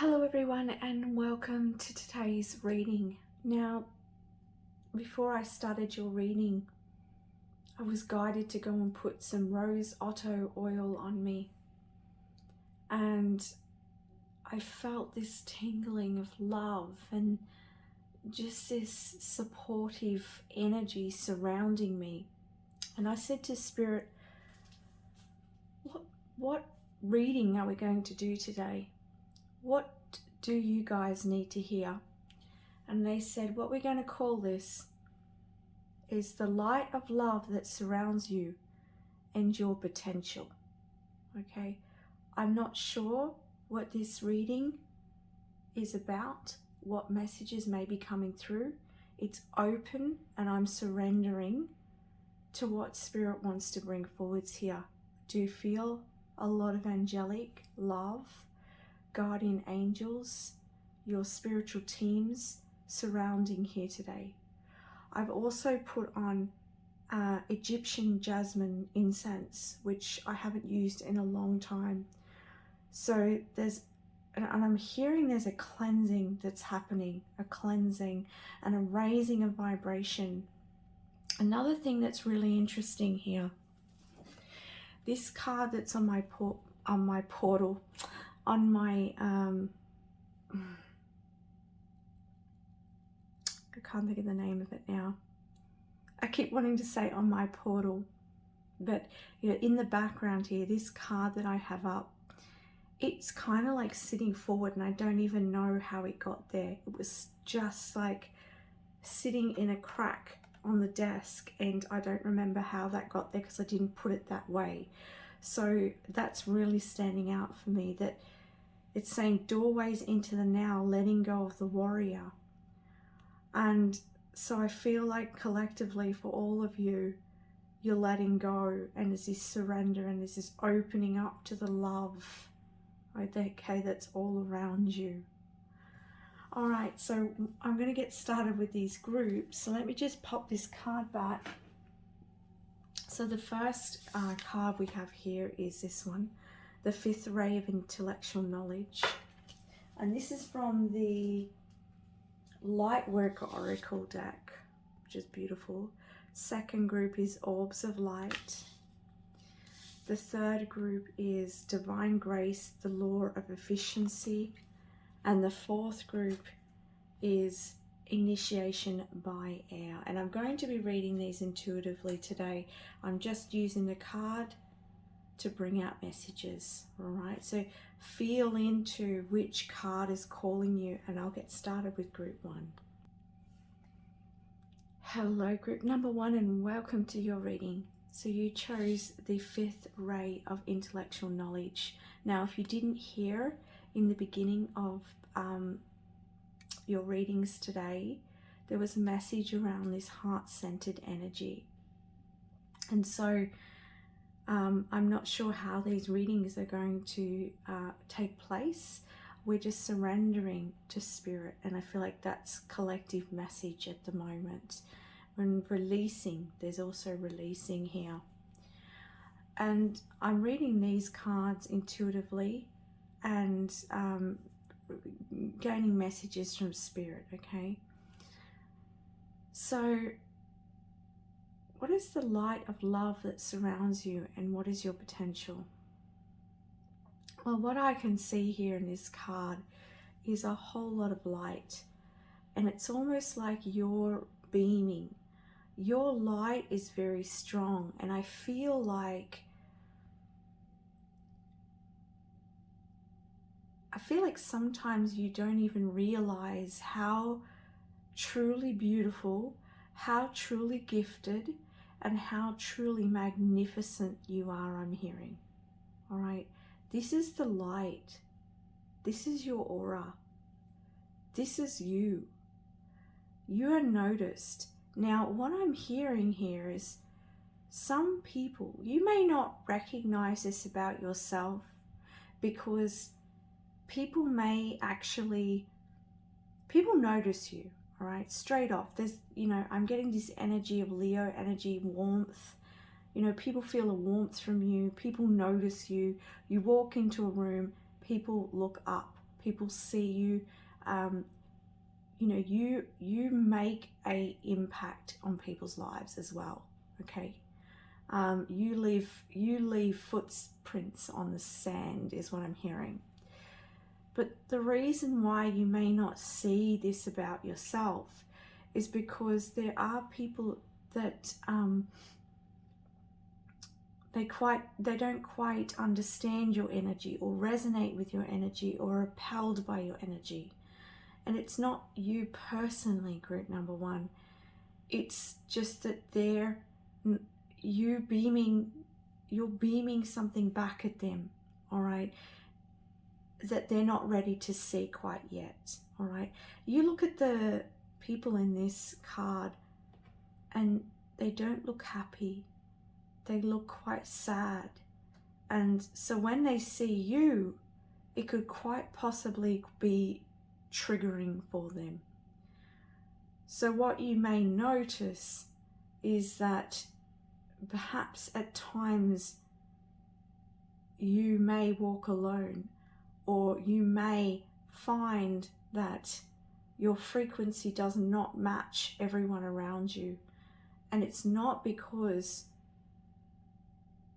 Hello everyone and welcome to today's reading. Now, before I started your reading, I was guided to go and put some rose otto oil on me, and I felt this tingling of love and just this supportive energy surrounding me. And I said to Spirit, what reading are we going to do today? What do you guys need to hear? And they said, what we're going to call this is the light of love that surrounds you and your potential. Okay, I'm not sure what this reading is about, what messages may be coming through. It's open and I'm surrendering to what Spirit wants to bring forwards here. Do you feel a lot of angelic love, guardian angels, your spiritual teams surrounding here today? I've also put on Egyptian jasmine incense, which I haven't used in a long time. So I'm hearing there's a cleansing that's happening, a cleansing and a raising of vibration. Another thing that's really interesting here, this card that's on my portal, on my I can't think of the name of it now. I keep wanting to say on my portal, but in the background here, this card that I have up, it's kind of like sitting forward and I don't even know how it got there. It was just like sitting in a crack on the desk and I don't remember how that got there because I didn't put it that way. So that's really standing out for me, that it's saying doorways into the now, letting go of the warrior. And so I feel like collectively for all of you, you're letting go, and there's this surrender and there's this opening up to the love, okay, that's all around you. All right, so I'm going to get started with these groups. So let me just pop this card back. So the first card we have here is this one, the fifth ray of intellectual knowledge. And this is from the Lightworker Oracle deck, which is beautiful. Second group is Orbs of Light. The third group is Divine Grace, the Law of Efficiency. And the fourth group is Initiation by Air. And I'm going to be reading these intuitively today. I'm just using the card to bring out messages. All right, so feel into which card is calling you, and I'll get started with group one. Hello, group number one, and welcome to your reading. So you chose the fifth ray of intellectual knowledge. Now, if you didn't hear in the beginning of your readings today, there was a message around this heart-centered energy. And so I'm not sure how these readings are going to take place. We're just surrendering to Spirit, and I feel like that's collective message at the moment. When releasing, there's also releasing here. And I'm reading these cards intuitively and gaining messages from Spirit, okay? So what is the light of love that surrounds you, and what is your potential? Well, what I can see here in this card is a whole lot of light, and it's almost like you're beaming. Your light is very strong, and I feel like sometimes you don't even realize how truly beautiful, how truly gifted, and how truly magnificent you are, I'm hearing. All right, this is the light. This is your aura. This is you. You are noticed. Now, what I'm hearing here is some people, you may not recognize this about yourself, because people notice you. All right, straight off. There's, I'm getting this energy of Leo energy, warmth. People feel a warmth from you. People notice you. You walk into a room, people look up. People see you, you know, you make a impact on people's lives as well. Okay, you leave footprints on the sand is what I'm hearing. But the reason why you may not see this about yourself is because there are people that they don't quite understand your energy or resonate with your energy or are repelled by your energy. And it's not you personally, group number one. It's just that you're beaming something back at them, all right, that they're not ready to see quite yet, all right. You look at the people in this card and they don't look happy. They look quite sad. And so when they see you, it could quite possibly be triggering for them. So what you may notice is that perhaps at times you may walk alone, or you may find that your frequency does not match everyone around you. And it's not because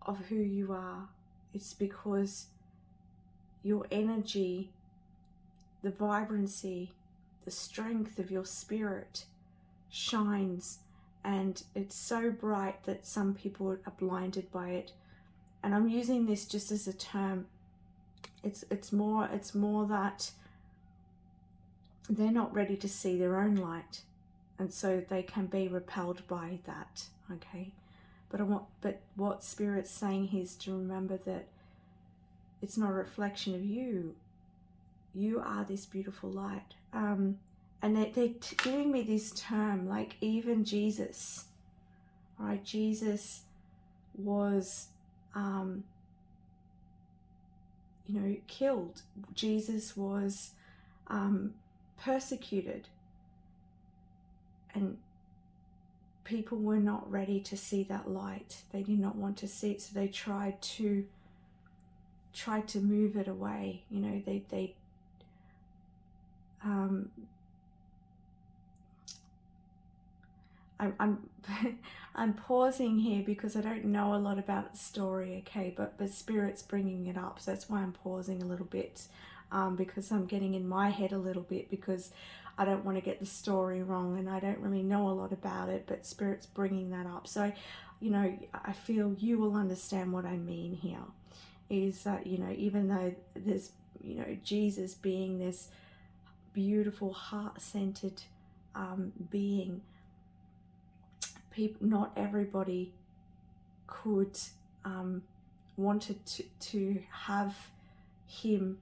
of who you are. It's because your energy, the vibrancy, the strength of your spirit shines, and it's so bright that some people are blinded by it. And I'm using this just as a term. It's more that they're not ready to see their own light, and so they can be repelled by that. Okay, but what Spirit's saying here is to remember that it's not a reflection of you. You are this beautiful light. And they're giving me this term, like even Jesus, right? Jesus was, killed. Jesus was persecuted. And people were not ready to see that light. They did not want to see it, so they tried to move it away. You know, I'm pausing here because I don't know a lot about the story, okay, but Spirit's bringing it up, so that's why I'm pausing a little bit, because I'm getting in my head a little bit, because I don't want to get the story wrong and I don't really know a lot about it, but Spirit's bringing that up. So, you know, I feel you will understand what I mean here, is that, you know, even though there's, you know, Jesus being this beautiful heart-centered being, people, not everybody could wanted to have him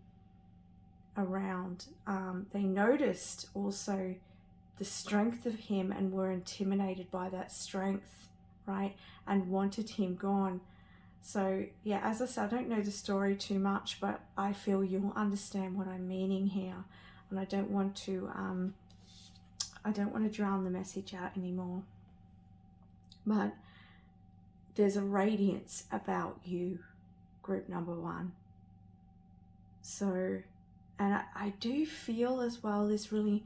around. They noticed also the strength of him and were intimidated by that strength, right, and wanted him gone. So yeah, as I said, I don't know the story too much, but I feel you'll understand what I'm meaning here, and I don't want to drown the message out anymore. But there's a radiance about you, group number one. So, and I do feel as well this really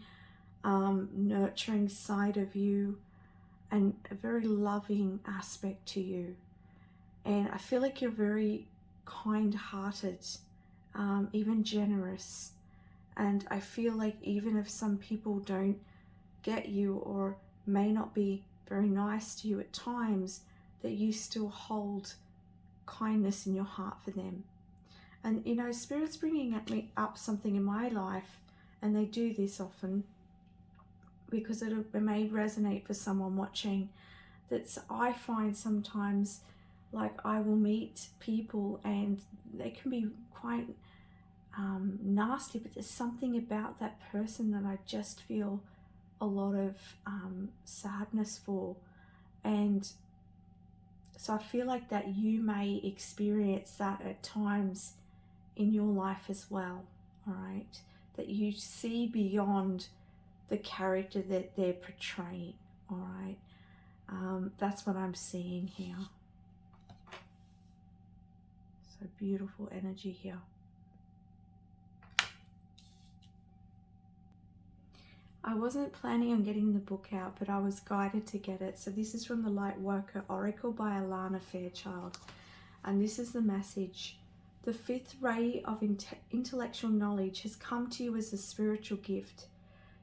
nurturing side of you and a very loving aspect to you. And I feel like you're very kind-hearted, even generous. And I feel like even if some people don't get you or may not be very nice to you at times, that you still hold kindness in your heart for them. And you know, Spirit's bringing up something in my life, and they do this often because it may resonate for someone watching. That's, I find sometimes, like, I will meet people and they can be quite nasty, but there's something about that person that I just feel a lot of sadness for. And so I feel like that you may experience that at times in your life as well, all right? That you see beyond the character that they're portraying, all right? That's what I'm seeing here. So beautiful energy here. I wasn't planning on getting the book out, but I was guided to get it. So this is from the Light Worker Oracle by Alana Fairchild. And this is the message. The fifth ray of intellectual knowledge has come to you as a spiritual gift.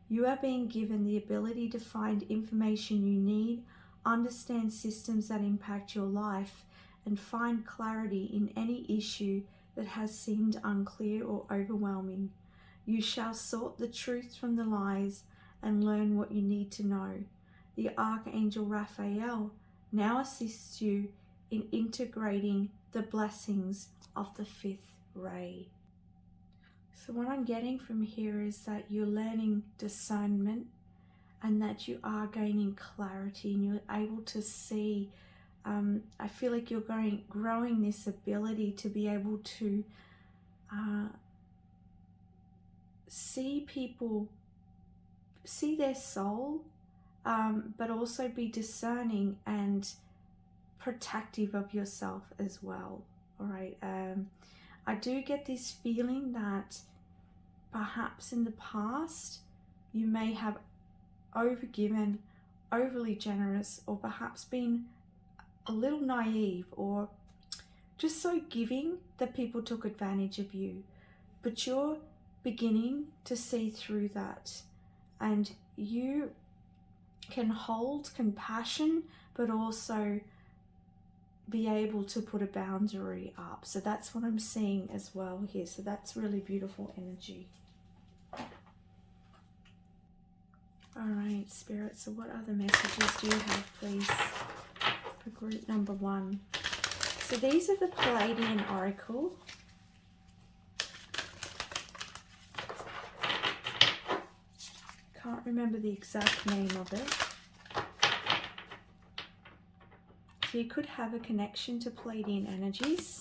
You are being given the ability to find information you need, understand systems that impact your life, and find clarity in any issue that has seemed unclear or overwhelming. You shall sort the truth from the lies and learn what you need to know. The Archangel Raphael now assists you in integrating the blessings of the fifth ray. So what I'm getting from here is that you're learning discernment and that you are gaining clarity and you're able to see. I feel like you're growing this ability to be able to see people, see their soul, but also be discerning and protective of yourself as well. All right. I do get this feeling that perhaps in the past you may have overgiven, overly generous, or perhaps been a little naive or just so giving that people took advantage of you. But you're beginning to see through that, and you can hold compassion but also be able to put a boundary up. So that's what I'm seeing as well here. So that's really beautiful energy. All right, Spirit, so what other messages do you have, please, for group number 1? So these are the Pleiadian Oracle. Can't remember the exact name of it. So you could have a connection to Pleiadian energies.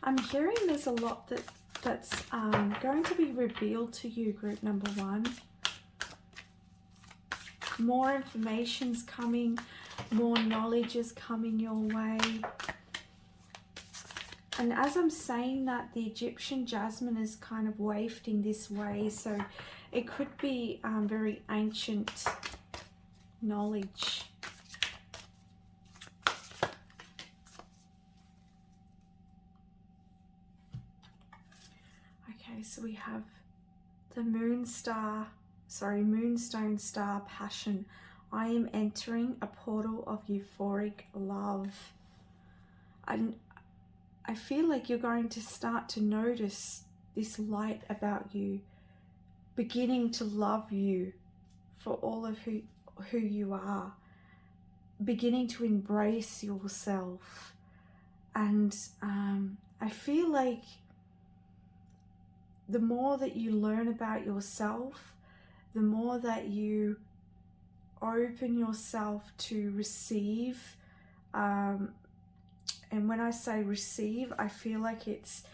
I'm hearing there's a lot that's going to be revealed to you, group number 1. More information's coming, more knowledge is coming your way. And as I'm saying that, the Egyptian jasmine is kind of wafting this way, so it could be very ancient knowledge. Okay, so we have the Moonstone Star Passion. I am entering a portal of euphoric love. And I feel like you're going to start to notice this light about you, beginning to love you for all of who you are, beginning to embrace yourself. And I feel like the more that you learn about yourself, the more that you open yourself to receive. And when I say receive, I feel like it's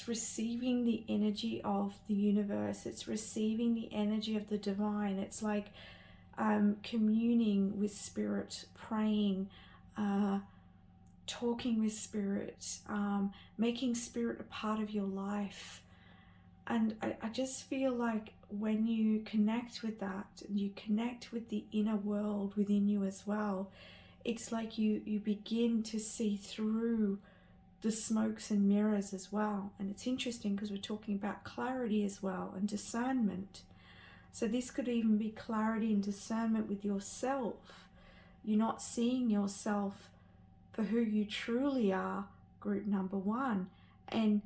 receiving the energy of the universe. It's receiving the energy of the divine. It's like communing with spirit, praying, talking with spirit, making spirit a part of your life. And I just feel like when you connect with that, and you connect with the inner world within you as well, it's like you begin to see through the smokes and mirrors as well. And it's interesting because we're talking about clarity as well and discernment. So this could even be clarity and discernment with yourself. You're not seeing yourself for who you truly are, group number 1. And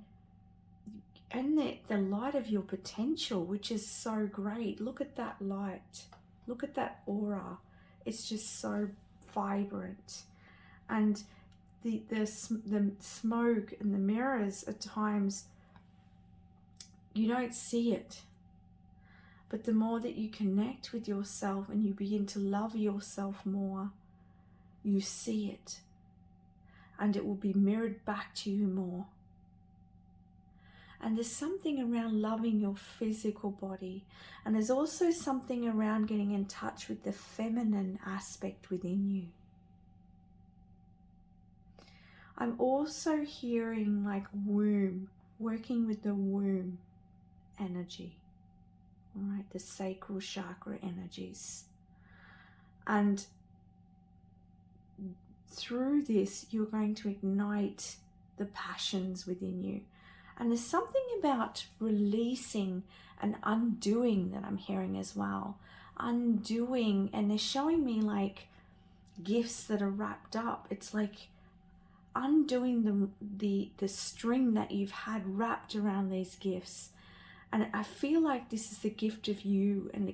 the light of your potential, which is so great. Look at that light. Look at that aura. It's just so vibrant. And the smoke and the mirrors, at times you don't see it, But the more that you connect with yourself and you begin to love yourself more, you see it, and it will be mirrored back to you more. And there's something around loving your physical body, and there's also something around getting in touch with the feminine aspect within you. I'm also hearing like womb, working with the womb energy, all right, the sacral chakra energies. And through this, you're going to ignite the passions within you. And there's something about releasing and undoing that I'm hearing as well. Undoing, and they're showing me like gifts that are wrapped up. It's like undoing the string that you've had wrapped around these gifts. And I feel like this is the gift of you, and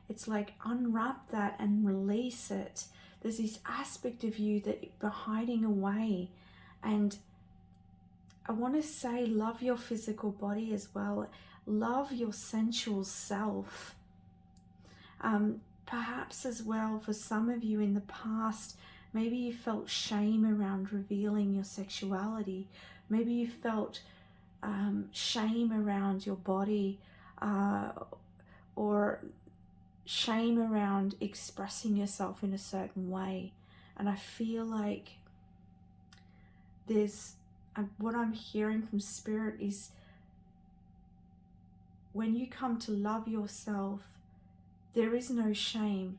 it's like unwrap that and release it. There's this aspect of you that you're hiding away. And I want to say, love your physical body as well. Love your sensual self. Perhaps as well, for some of you in the past, maybe you felt shame around revealing your sexuality. Maybe you felt shame around your body, or shame around expressing yourself in a certain way. And I feel like there's what I'm hearing from Spirit is when you come to love yourself, there is no shame.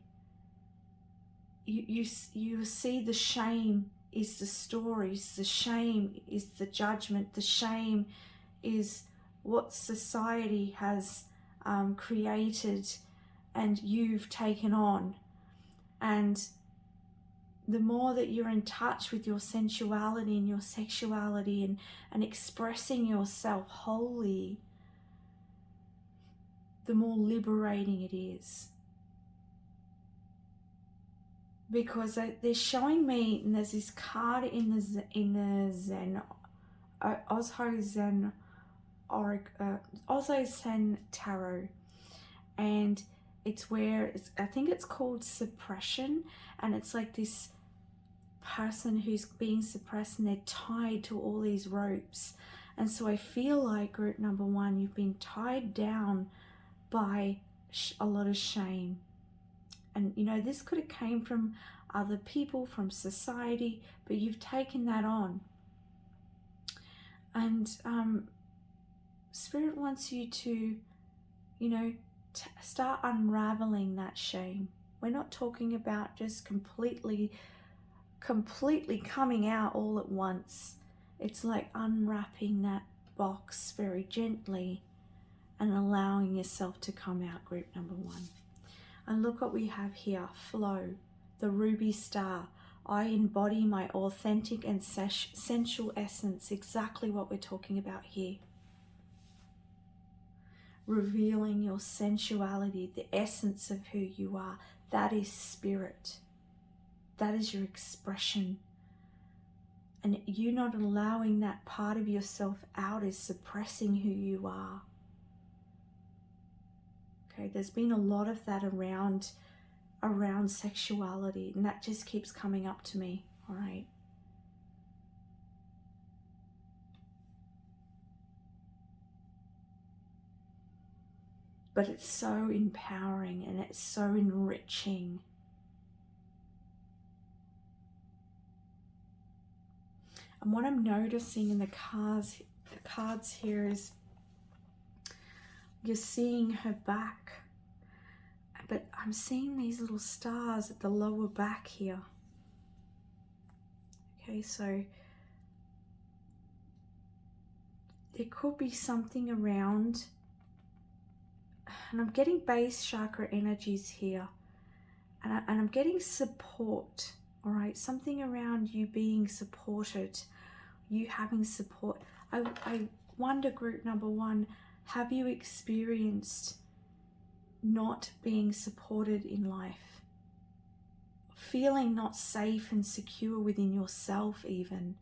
You see the shame is the stories, the shame is the judgment, the shame is what society has created and you've taken on. And the more that you're in touch with your sensuality and your sexuality and expressing yourself wholly, the more liberating it is. Because they're showing me, and there's this card in the Zen, Osho Zen Tarot, and it's where I think it's called suppression, and it's like this person who's being suppressed and they're tied to all these ropes. And so I feel like, group number one, you've been tied down by a lot of shame. And you know, this could have came from other people, from society, but you've taken that on. And Spirit wants you to, you know, start unraveling that shame. We're not talking about just completely coming out all at once. It's like unwrapping that box very gently and allowing yourself to come out, group number one. And look what we have here, flow, the ruby star. I embody my authentic and sensual essence, exactly what we're talking about here. Revealing your sensuality, the essence of who you are. That is spirit. That is your expression. And you not allowing that part of yourself out is suppressing who you are. Okay, there's been a lot of that around sexuality, and that just keeps coming up to me, all right? But it's so empowering and it's so enriching. And what I'm noticing in the cards here is you're seeing her back, but I'm seeing these little stars at the lower back here. Okay, so there could be something around, and I'm getting base chakra energies here, and I'm getting support, all right? Something around you being supported, you having support. I wonder, group number one, have you experienced not being supported in life? Feeling not safe and secure within yourself even.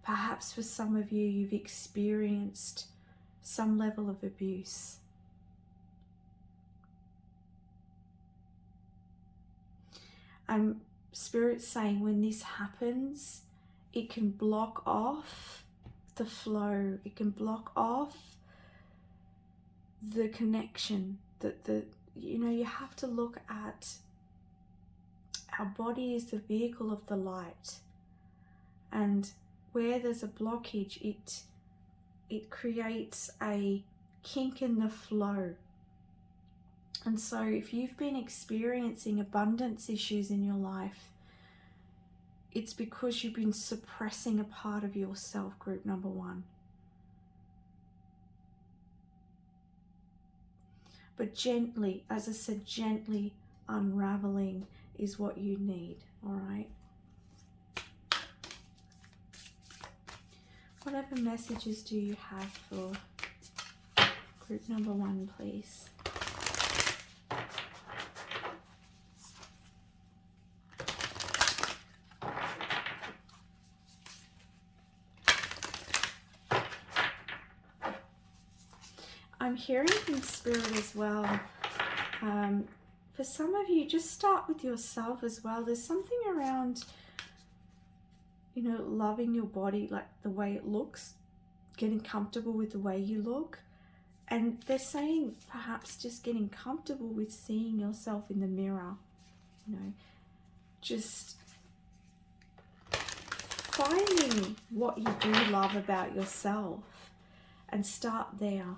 Perhaps for some of you, you've experienced some level of abuse. And Spirit's saying when this happens, it can block off the flow. It can block off the connection. You have to look at our body is the vehicle of the light. And where there's a blockage, it creates a kink in the flow. And so if you've been experiencing abundance issues in your life, it's because you've been suppressing a part of yourself, group number 1. But gently, as I said, gently unraveling is what you need, all right? Whatever messages do you have for group number 1, please? I'm hearing in Spirit as well, for some of you, just start with yourself as well. There's something around, loving your body, like the way it looks, getting comfortable with the way you look. And they're saying perhaps just getting comfortable with seeing yourself in the mirror, just finding what you do love about yourself and start there.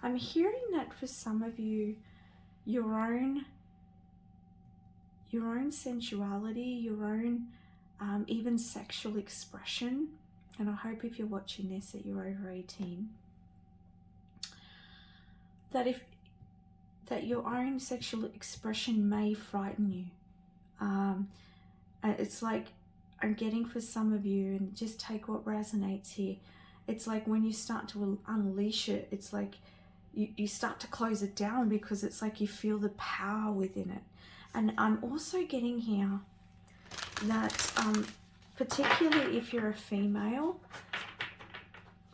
I'm hearing that for some of you, your own sensuality, your own even sexual expression, and I hope if you're watching this that you're over 18, that your own sexual expression may frighten you. And it's like, I'm getting for some of you, and just take what resonates here. It's like when you start to unleash it, it's like you start to close it down, because it's like you feel the power within it. And I'm also getting here that particularly if you're a female,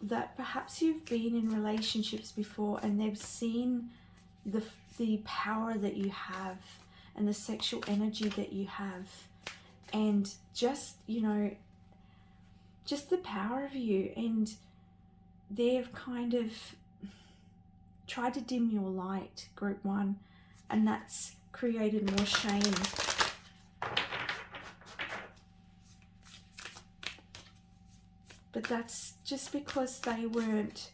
that perhaps you've been in relationships before and they've seen the power that you have and the sexual energy that you have, and just just the power of you, and they've kind of tried to dim your light, group 1, and that's created more shame. But that's just because they weren't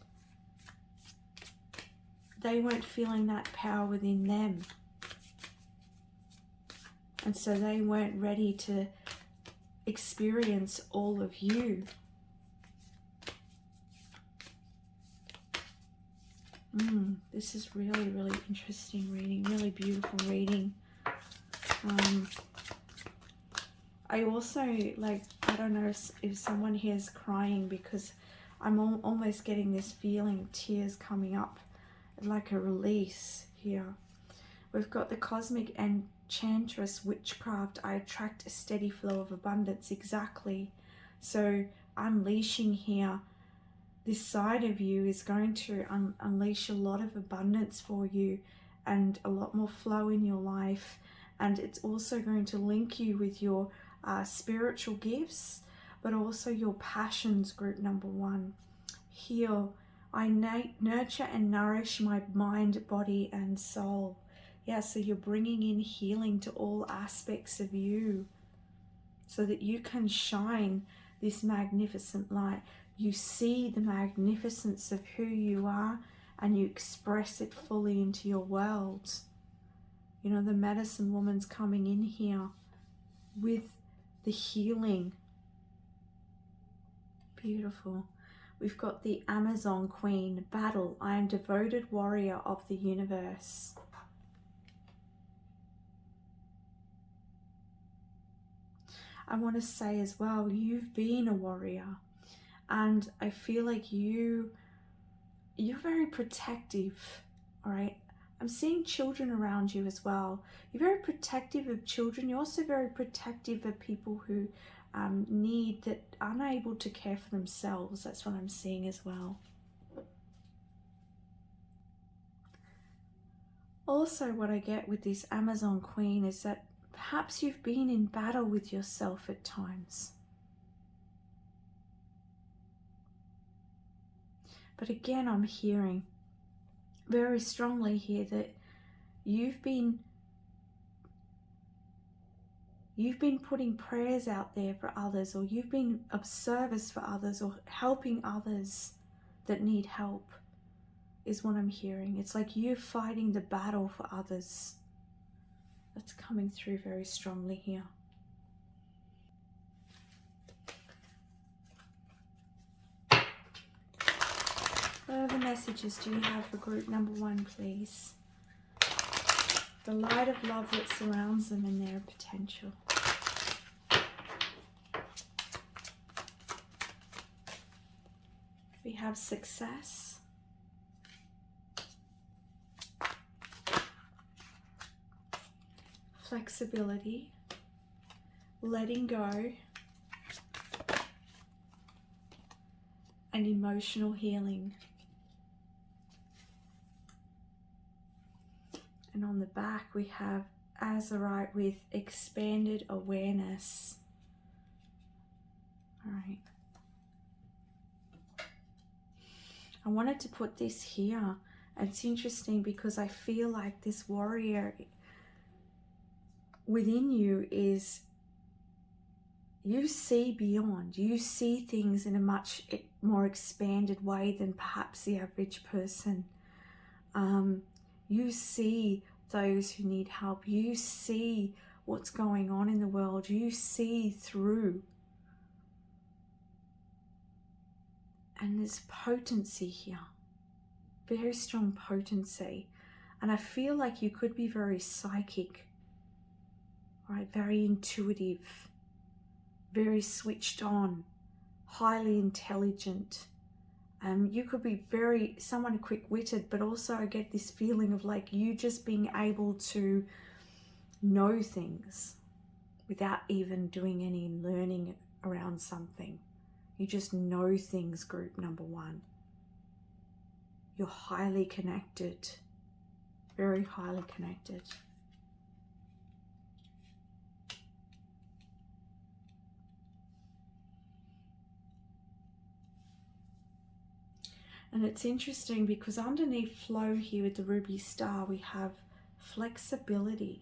feeling that power within them, and so they weren't ready to experience all of you. This is really, really interesting reading, really beautiful reading. I also, I don't know if someone here is crying, because I'm almost getting this feeling, tears coming up, like a release here. We've got the cosmic enchantress witchcraft. I attract a steady flow of abundance. Exactly. So unleashing here, this side of you is going to unleash a lot of abundance for you and a lot more flow in your life. And it's also going to link you with your spiritual gifts, but also your passions, group number 1. Heal. I nurture and nourish my mind, body, and soul. Yeah, so you're bringing in healing to all aspects of you so that you can shine this magnificent light. You see the magnificence of who you are and you express it fully into your world. The medicine woman's coming in here with the healing. Beautiful. We've got the Amazon Queen. Battle. I am devoted warrior of the universe. I want to say as well, you've been a warrior. And I feel like you're very protective, all right? I'm seeing children around you as well. You're very protective of children. You're also very protective of people who that aren't able to care for themselves. That's what I'm seeing as well. Also, what I get with this Amazon Queen is that perhaps you've been in battle with yourself at times. But again, I'm hearing very strongly here that you've been putting prayers out there for others, or you've been of service for others, or helping others that need help, is what I'm hearing. It's like you're fighting the battle for others. That's coming through very strongly here. What other messages do you have for group number 1, please? The light of love that surrounds them and their potential. We have success. Flexibility. Letting go. And emotional healing. And on the back we have Azurite with expanded awareness. All right. I wanted to put this here. It's interesting because I feel like this warrior within you is, you see beyond. You see things in a much more expanded way than perhaps the average person. You see those who need help. You see what's going on in the world. You see through. And there's potency here. Very strong potency. And I feel like you could be very psychic. Right? Very intuitive. Very switched on. Highly intelligent. You could be someone quick-witted, but also I get this feeling of like you just being able to know things without even doing any learning around something. You just know things, group number 1. You're highly connected, very highly connected. And it's interesting because underneath flow here with the ruby star, we have flexibility.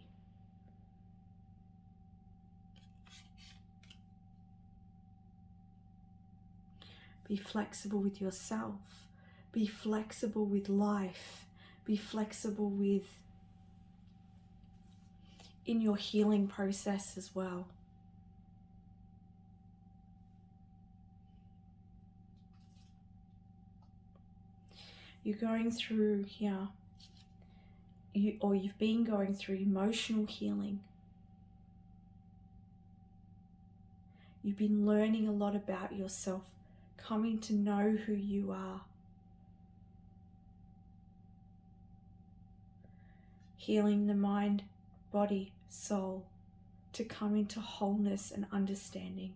Be flexible with yourself. Be flexible with life. Be flexible in your healing process as well. You're going through here, you've been going through emotional healing. You've been learning a lot about yourself, coming to know who you are. Healing the mind, body, soul, to come into wholeness and understanding.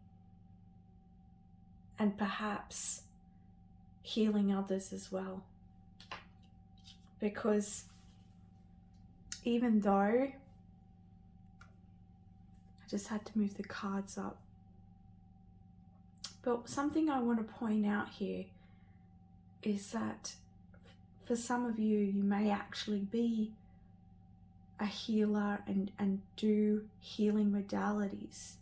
And perhaps healing others as well. Because even though, I just had to move the cards up, but something I want to point out here is that for some of you, you may actually be a healer and do healing modalities.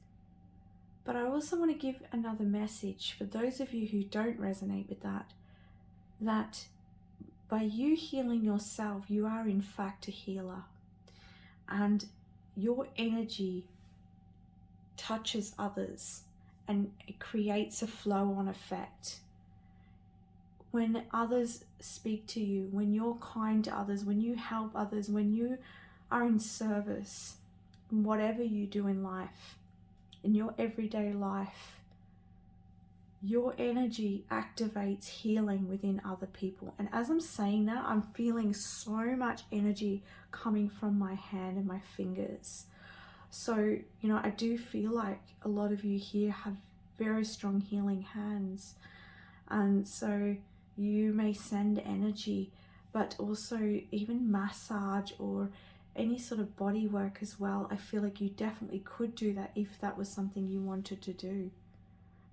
But I also want to give another message for those of you who don't resonate with that by you healing yourself, you are in fact a healer. And your energy touches others and it creates a flow-on effect. When others speak to you, when you're kind to others, when you help others, when you are in service, in whatever you do in life, in your everyday life, your energy activates healing within other people. And as I'm saying that, I'm feeling so much energy coming from my hand and my fingers. So, you know, I do feel like a lot of you here have very strong healing hands. And so you may send energy, but also even massage or any sort of body work as well. I feel like you definitely could do that if that was something you wanted to do.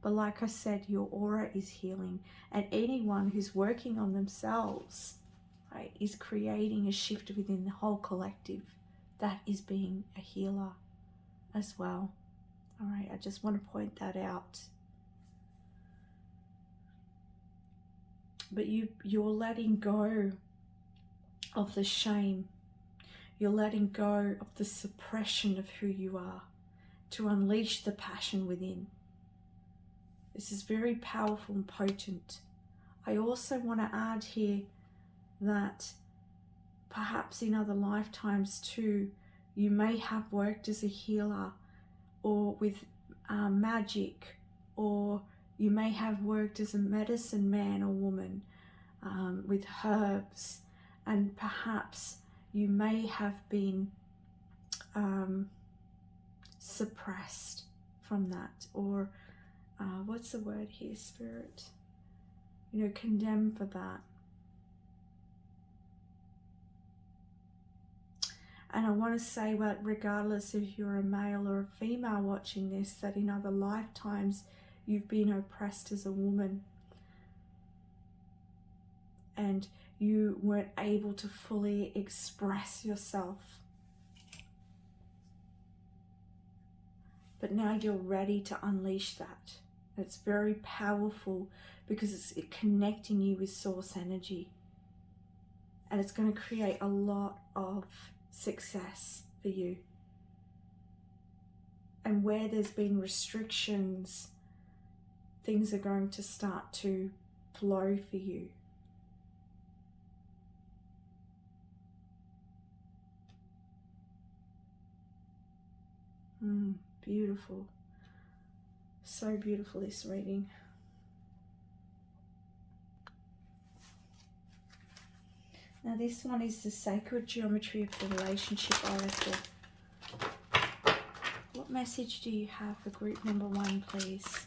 But like I said, your aura is healing, and anyone who's working on themselves, right, is creating a shift within the whole collective. That is being a healer as well. All right, I just want to point that out. But you're letting go of the shame. You're letting go of the suppression of who you are to unleash the passion within. This is very powerful and potent. I also want to add here that perhaps in other lifetimes too, you may have worked as a healer or with magic, or you may have worked as a medicine man or woman with herbs, and perhaps you may have been suppressed from that, or what's the word here, Spirit? You know, condemned for that. And I want to say, well, regardless if you're a male or a female watching this, that in other lifetimes you've been oppressed as a woman and you weren't able to fully express yourself. But now you're ready to unleash that. It's very powerful because it's connecting you with source energy. And it's going to create a lot of success for you. And where there's been restrictions, things are going to start to flow for you. Beautiful. So beautiful, this reading. Now this one is the Sacred Geometry of the Relationship Oracle. What message do you have for group number 1, please?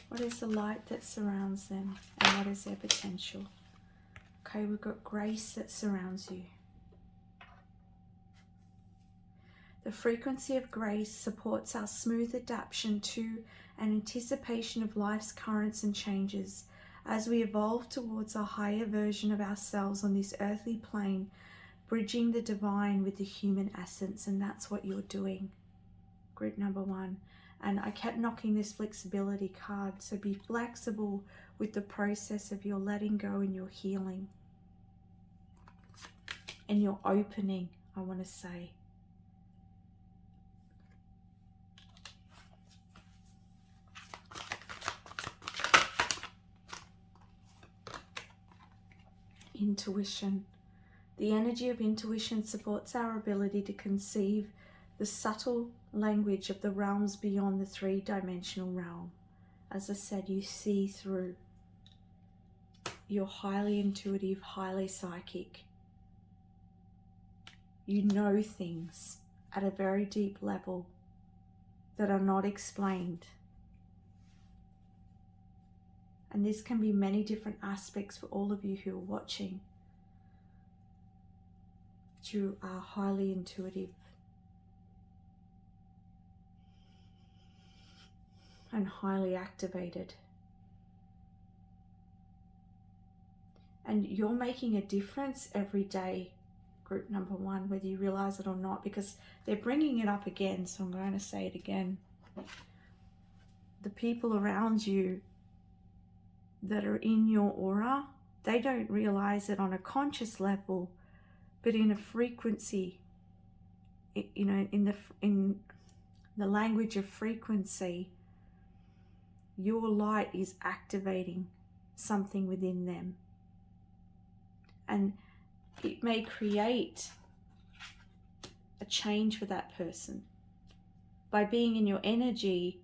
What is the light that surrounds them, and what is their potential? Okay, we've got grace that surrounds you. The frequency of grace supports our smooth adaptation to and anticipation of life's currents and changes as we evolve towards a higher version of ourselves on this earthly plane, bridging the divine with the human essence. And that's what you're doing, group number 1. And I kept knocking this flexibility card, so be flexible with the process of your letting go and your healing and your opening, I want to say. Intuition. The energy of intuition supports our ability to conceive the subtle language of the realms beyond the 3-dimensional realm. As I said, you see through. You're highly intuitive, highly psychic. You know things at a very deep level that are not explained. And this can be many different aspects for all of you who are watching. You are highly intuitive and highly activated. And you're making a difference every day, group number 1, whether you realize it or not, because they're bringing it up again, so I'm going to say it again. The people around you that are in your aura, they don't realize it on a conscious level, but in a frequency, you know, in the language of frequency, your light is activating something within them. And it may create a change for that person. By being in your energy,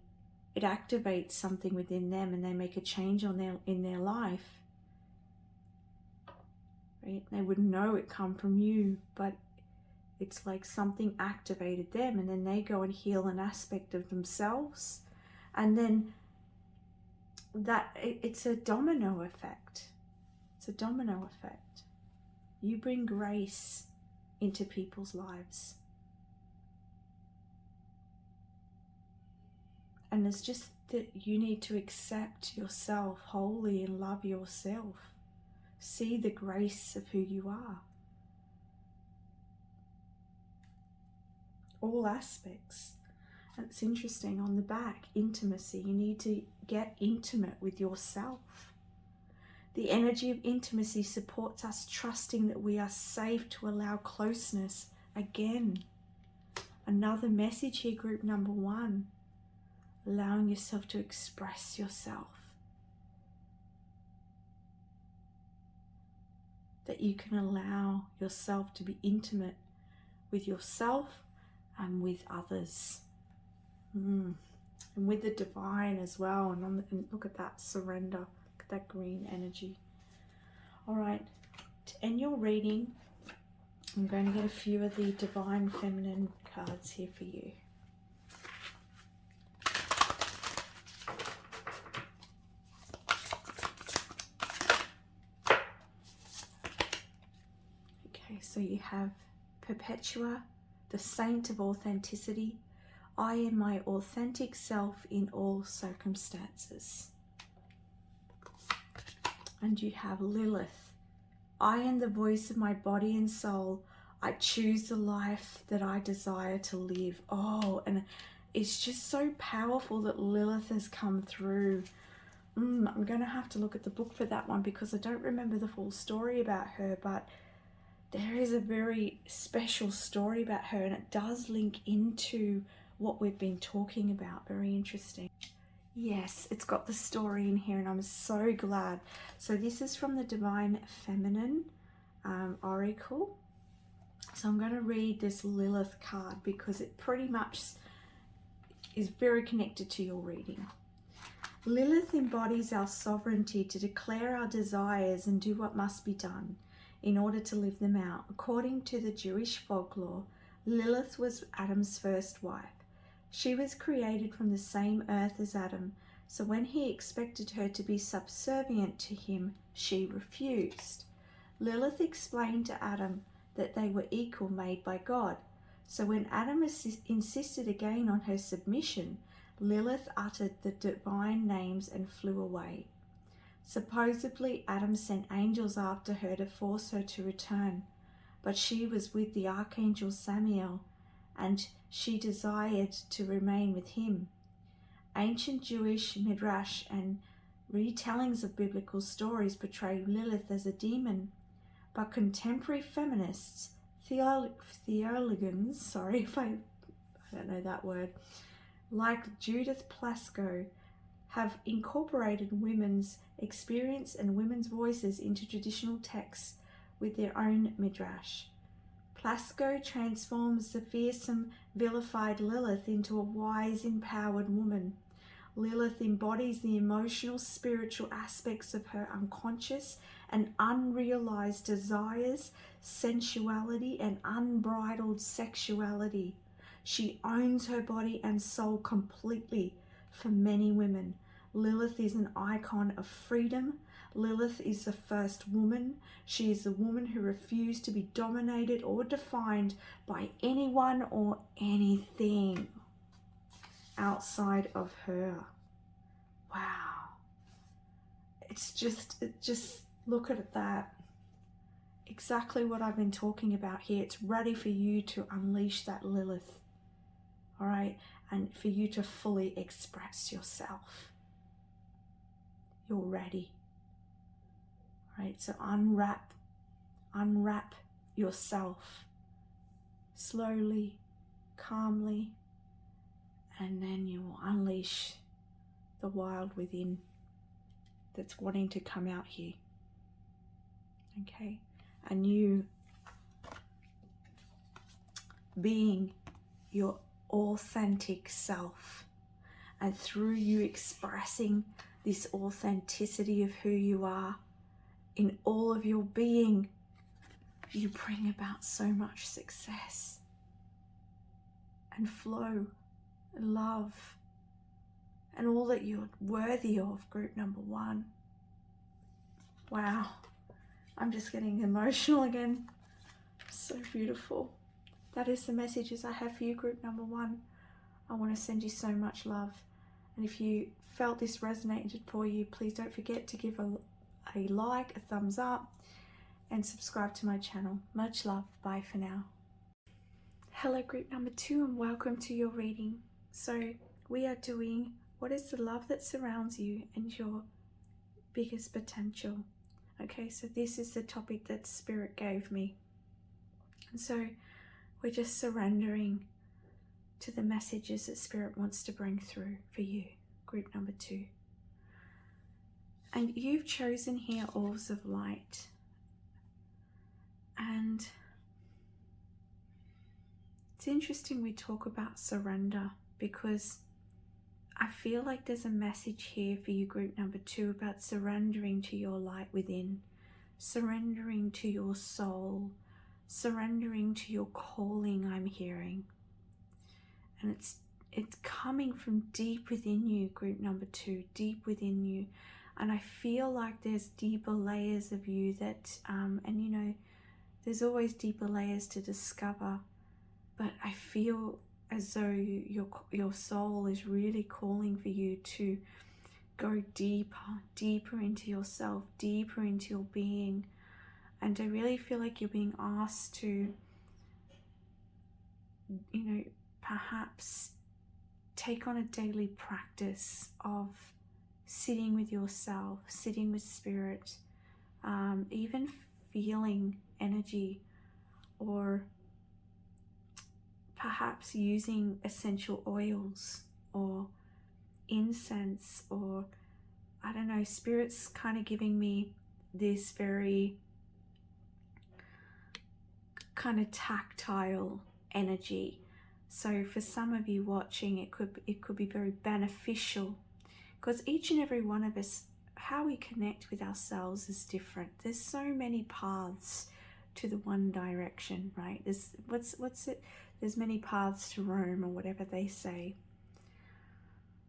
it activates something within them and they make a change in their life. Right? They wouldn't know it come from you, but it's like something activated them, and then they go and heal an aspect of themselves, and then it's a domino effect. It's a domino effect. You bring grace into people's lives. And it's just that you need to accept yourself wholly and love yourself. See the grace of who you are. All aspects. And it's interesting on the back, intimacy. You need to get intimate with yourself. The energy of intimacy supports us trusting that we are safe to allow closeness again. Another message here, group number 1. Allowing yourself to express yourself. That you can allow yourself to be intimate with yourself and with others. And with the divine as well. And look at that surrender. Look at that green energy. All right, to end your reading, I'm going to get a few of the divine feminine cards here for you. Okay, so you have Perpetua, the saint of authenticity. I am my authentic self in all circumstances. And you have Lilith. I am the voice of my body and soul. I choose the life that I desire to live. Oh, and it's just so powerful that Lilith has come through. I'm going to have to look at the book for that one because I don't remember the full story about her, but there is a very special story about her, and it does link into what we've been talking about. Very interesting. Yes, it's got the story in here, and I'm so glad. So this is from the Divine Feminine Oracle. So I'm going to read this Lilith card because it pretty much is very connected to your reading. Lilith embodies our sovereignty to declare our desires and do what must be done in order to live them out. According to the Jewish folklore, Lilith was Adam's first wife. She was created from the same earth as Adam, so when he expected her to be subservient to him, she refused. Lilith explained to Adam that they were equal made by God, so when Adam insisted again on her submission, Lilith uttered the divine names and flew away. Supposedly, Adam sent angels after her to force her to return, but she was with the archangel Samiel, and she desired to remain with him. Ancient Jewish midrash and retellings of biblical stories portray Lilith as a demon, but contemporary feminists, theologians, sorry if I don't know that word, like Judith Plasko, have incorporated women's experience and women's voices into traditional texts with their own midrash. Plasko transforms the fearsome, vilified Lilith into a wise, empowered woman. Lilith embodies the emotional, spiritual aspects of her unconscious and unrealized desires, sensuality, and unbridled sexuality. She owns her body and soul completely for many women. Lilith is an icon of freedom. Lilith is the first woman. She is the woman who refused to be dominated or defined by anyone or anything outside of her. Wow. It's just look at that. Exactly what I've been talking about here. It's ready for you to unleash that Lilith. All right? And for you to fully express yourself. You're ready. Right, so unwrap yourself slowly, calmly, and then you will unleash the wild within that's wanting to come out here. Okay, and you being your authentic self And through you expressing this authenticity of who you are in all of your being, you bring about so much success and flow and love and all that you're worthy of, group number 1. Wow, I'm just getting emotional again. So beautiful. That is the messages I have for you, group number 1. I want to send you so much love. And if you felt this resonated for you, please don't forget to give a like, a thumbs up, and subscribe to my channel. Much love. Bye for now. Hello, group number 2, and welcome to your reading. So we are doing what is the love that surrounds you and your biggest potential. Okay, so this is the topic that Spirit gave me. And so we're just surrendering to the messages that Spirit wants to bring through for you, group number 2. And you've chosen here orbs of light. And it's interesting we talk about surrender, because I feel like there's a message here for you, group number 2, about surrendering to your light within, surrendering to your soul, surrendering to your calling, I'm hearing. And it's coming from deep within you, group number 2, deep within you. And I feel like there's deeper layers of you that, and you know, there's always deeper layers to discover. But I feel as though your soul is really calling for you to go deeper into yourself, deeper into your being. And I really feel like you're being asked to, you know, perhaps take on a daily practice of sitting with yourself, sitting with Spirit, even feeling energy, or perhaps using essential oils or incense, or I don't know, Spirit's kind of giving me this very kind of tactile energy. So for some of you watching, it could be very beneficial, because each and every one of us, how we connect with ourselves is different. There's so many paths to the one direction, right? There's what's it? There's many paths to Rome, or whatever they say.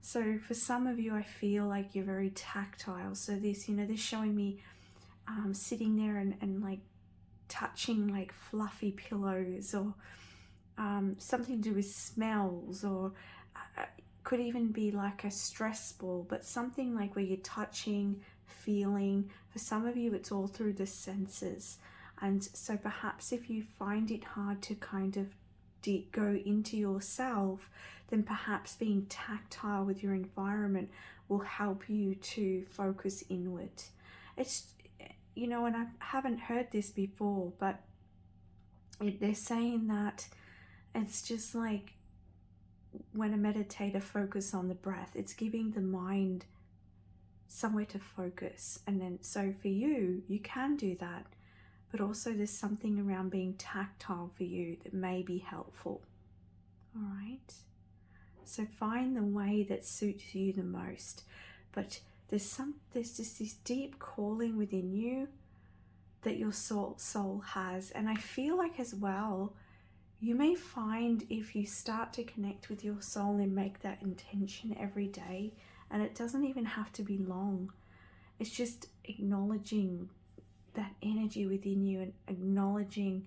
So for some of you, I feel like you're very tactile. So this, you know, this showing me sitting there and like touching like fluffy pillows, or something to do with smells, or could even be like a stress ball, but something like where you're touching, feeling. For some of you, it's all through the senses. And so perhaps if you find it hard to kind of go into yourself, then perhaps being tactile with your environment will help you to focus inward. It's, you know, and I haven't heard this before, but they're saying that it's just like when a meditator focuses on the breath, it's giving the mind somewhere to focus. And then so for you, you can do that, but also there's something around being tactile for you that may be helpful. All right, so find the way that suits you the most. But there's just this deep calling within you that your soul has. And I feel like as well, you may find if you start to connect with your soul and make that intention every day, and it doesn't even have to be long, it's just acknowledging that energy within you and acknowledging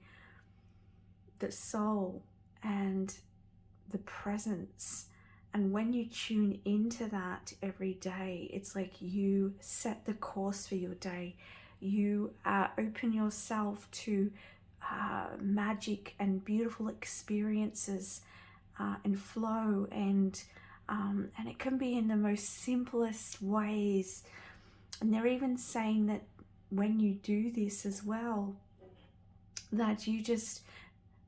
the soul and the presence. And when you tune into that every day, it's like you set the course for your day. You open yourself to magic and beautiful experiences and flow, and it can be in the most simplest ways. And they're even saying that when you do this as well, that you just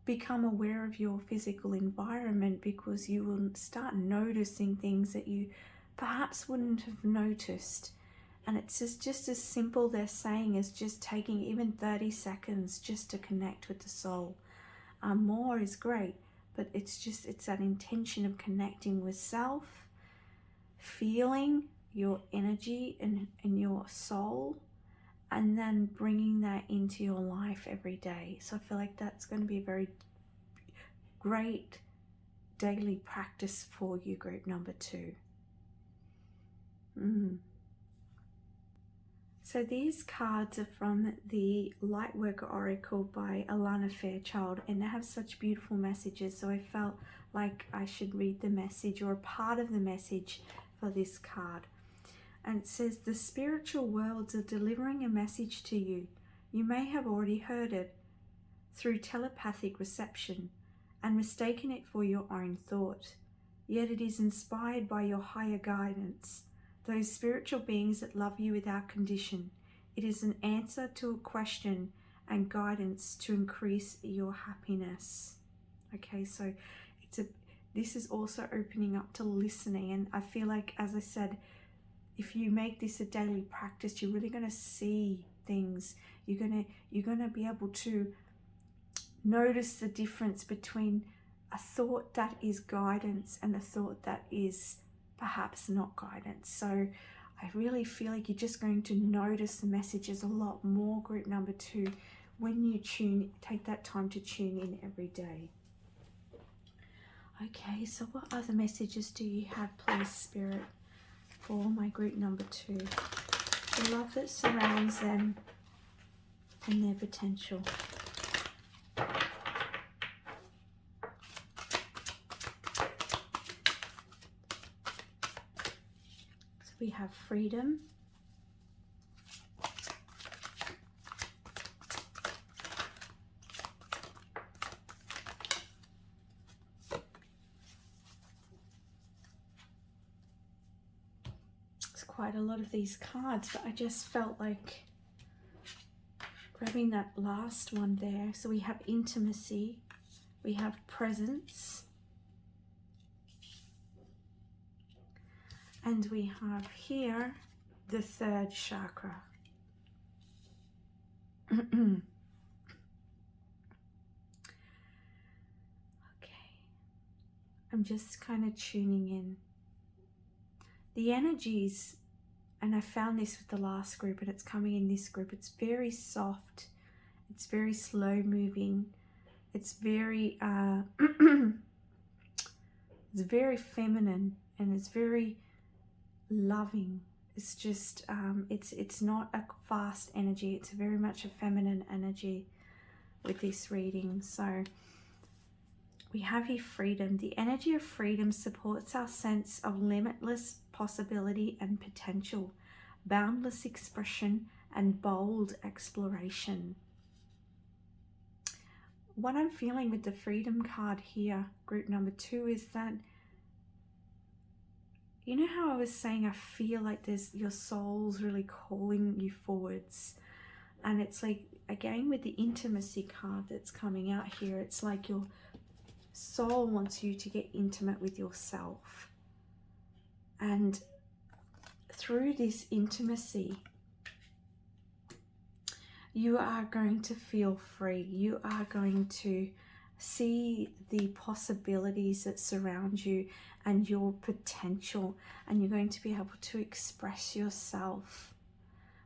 become aware of your physical environment, because you will start noticing things that you perhaps wouldn't have noticed. And it's just as simple, they're saying, as just taking even 30 seconds just to connect with the soul. More is great, but it's that intention of connecting with self feeling your energy in your soul, and then bringing that into your life every day. So I feel like that's going to be a very great daily practice for you, group number 2. So these cards are from the Lightworker Oracle by Alana Fairchild, and they have such beautiful messages, so I felt like I should read the message, or a part of the message, for this card. And it says, the spiritual worlds are delivering a message to you. You may have already heard it through telepathic reception and mistaken it for your own thought, yet it is inspired by your higher guidance, those spiritual beings that love you without condition. It is an answer to a question and guidance to increase your happiness. Okay, so this is also opening up to listening, and I feel like, as I said, if you make this a daily practice, you're really going to see things. You're going to be able to notice the difference between a thought that is guidance and a thought that is perhaps not guidance. So I really feel like you're just going to notice the messages a lot more, group number 2, when you take that time to tune in every day. Okay, so what other messages do you have, please, Spirit, for my group number 2? The love that surrounds them and their potential. We have freedom, it's quite a lot of these cards, but I just felt like grabbing that last one there. So we have intimacy, we have presence, and we have here the 3rd chakra. Okay, I'm just kind of tuning in. The energies, and I found this with the last group, and it's coming in this group, it's very soft, it's very slow moving, it's very it's very feminine, and it's very loving. It's just it's not a fast energy, it's very much a feminine energy with this reading. So we have here freedom. The energy of freedom supports our sense of limitless possibility and potential, boundless expression and bold exploration. What I'm feeling with the freedom card here, group number 2, is that, you know how I was saying, I feel like your soul's really calling you forwards. And it's like, again, with the intimacy card that's coming out here, it's like your soul wants you to get intimate with yourself. And through this intimacy, you are going to feel free. You are going to see the possibilities that surround you and your potential, and you're going to be able to express yourself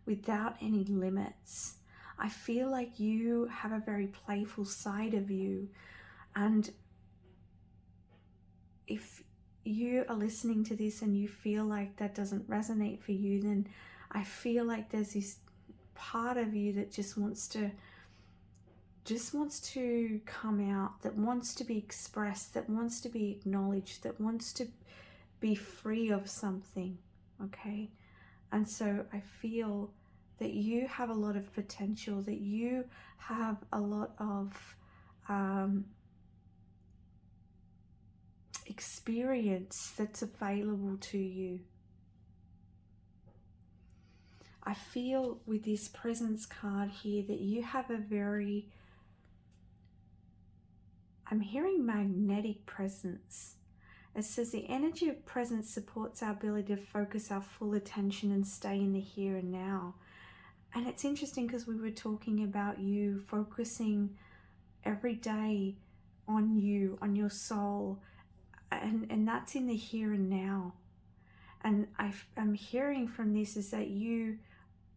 without any limits. I feel like you have a very playful side of you, and if you are listening to this and you feel like that doesn't resonate for you, then I feel like there's this part of you that just wants to come out, that wants to be expressed, that wants to be acknowledged, that wants to be free of something. Okay, and so I feel that you have a lot of potential, that you have a lot of experience that's available to you. I feel with this presence card here that you have a very, I'm hearing magnetic presence. It says the energy of presence supports our ability to focus our full attention and stay in the here and now. And it's interesting because we were talking about you focusing every day on you, on your soul, and that's in the here and now. And I'm hearing from this is that you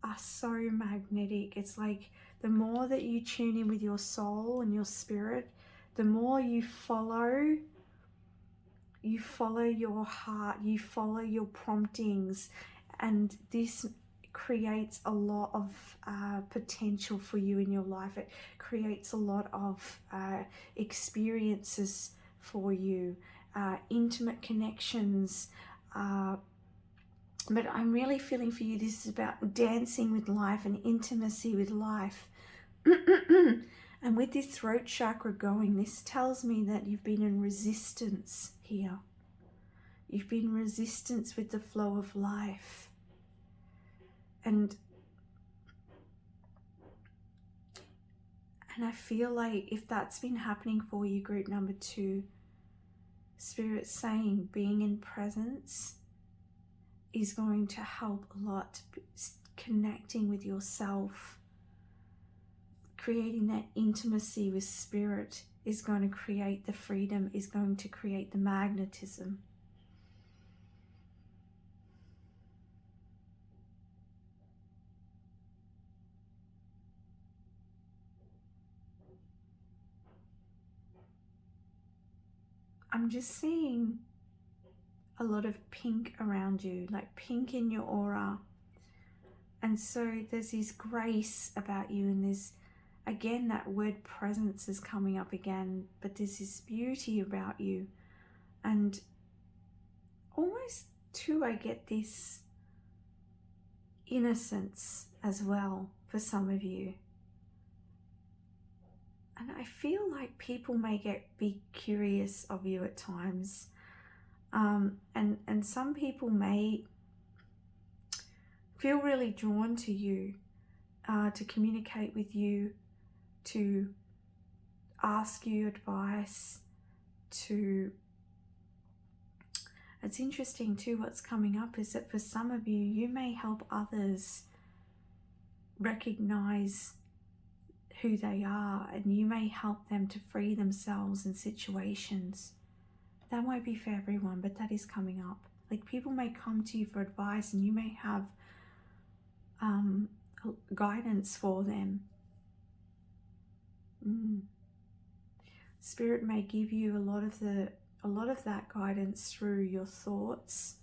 are so magnetic. It's like the more that you tune in with your soul and your spirit, the more you follow your heart, you follow your promptings, and this creates a lot of potential for you in your life. It creates a lot of experiences for you, intimate connections, but I'm really feeling for you this is about dancing with life and intimacy with life. And with this throat chakra going, this tells me that you've been in resistance here. You've been in resistance with the flow of life. And I feel like if that's been happening for you, group number 2, Spirit's saying being in presence is going to help a lot. Connecting with yourself, creating that intimacy with Spirit is going to create the freedom, is going to create the magnetism. I'm just seeing a lot of pink around you, like pink in your aura. And so there's this grace about you, and there's, again, that word presence is coming up again, but there's this beauty about you. And almost too, I get this innocence as well for some of you. And I feel like people may be curious of you at times. And some people may feel really drawn to you, to communicate with you, to ask you advice, it's interesting too, what's coming up is that for some of you, you may help others recognize who they are, and you may help them to free themselves in situations. That won't be for everyone, but that is coming up. Like, people may come to you for advice, and you may have guidance for them. Spirit may give you a lot of that guidance through your thoughts.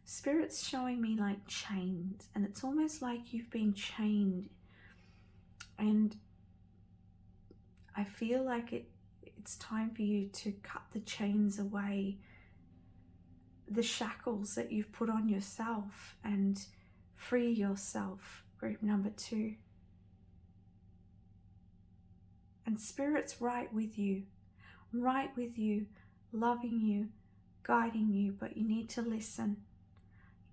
Spirit's showing me like chains, and it's almost like you've been chained, and I feel like it's time for you to cut the chains away, the shackles that you've put on yourself, and free yourself, group number 2. And Spirit's right with you, loving you, guiding you, but you need to listen.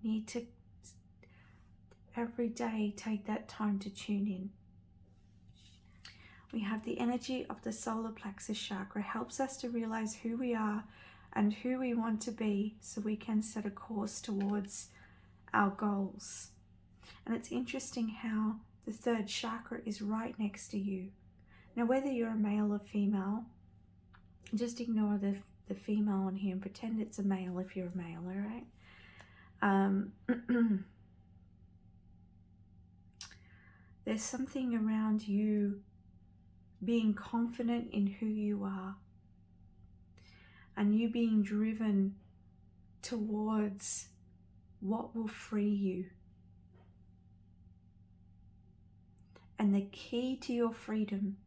You need to every day take that time to tune in. We have the energy of the solar plexus chakra, helps us to realize who we are and who we want to be, so we can set a course towards our goals. And it's interesting how the 3rd chakra is right next to you. Now, whether you're a male or female, just ignore the female on here and pretend it's a male if you're a male, all right? There's something around you being confident in who you are, and you being driven towards what will free you. And the key to your freedom,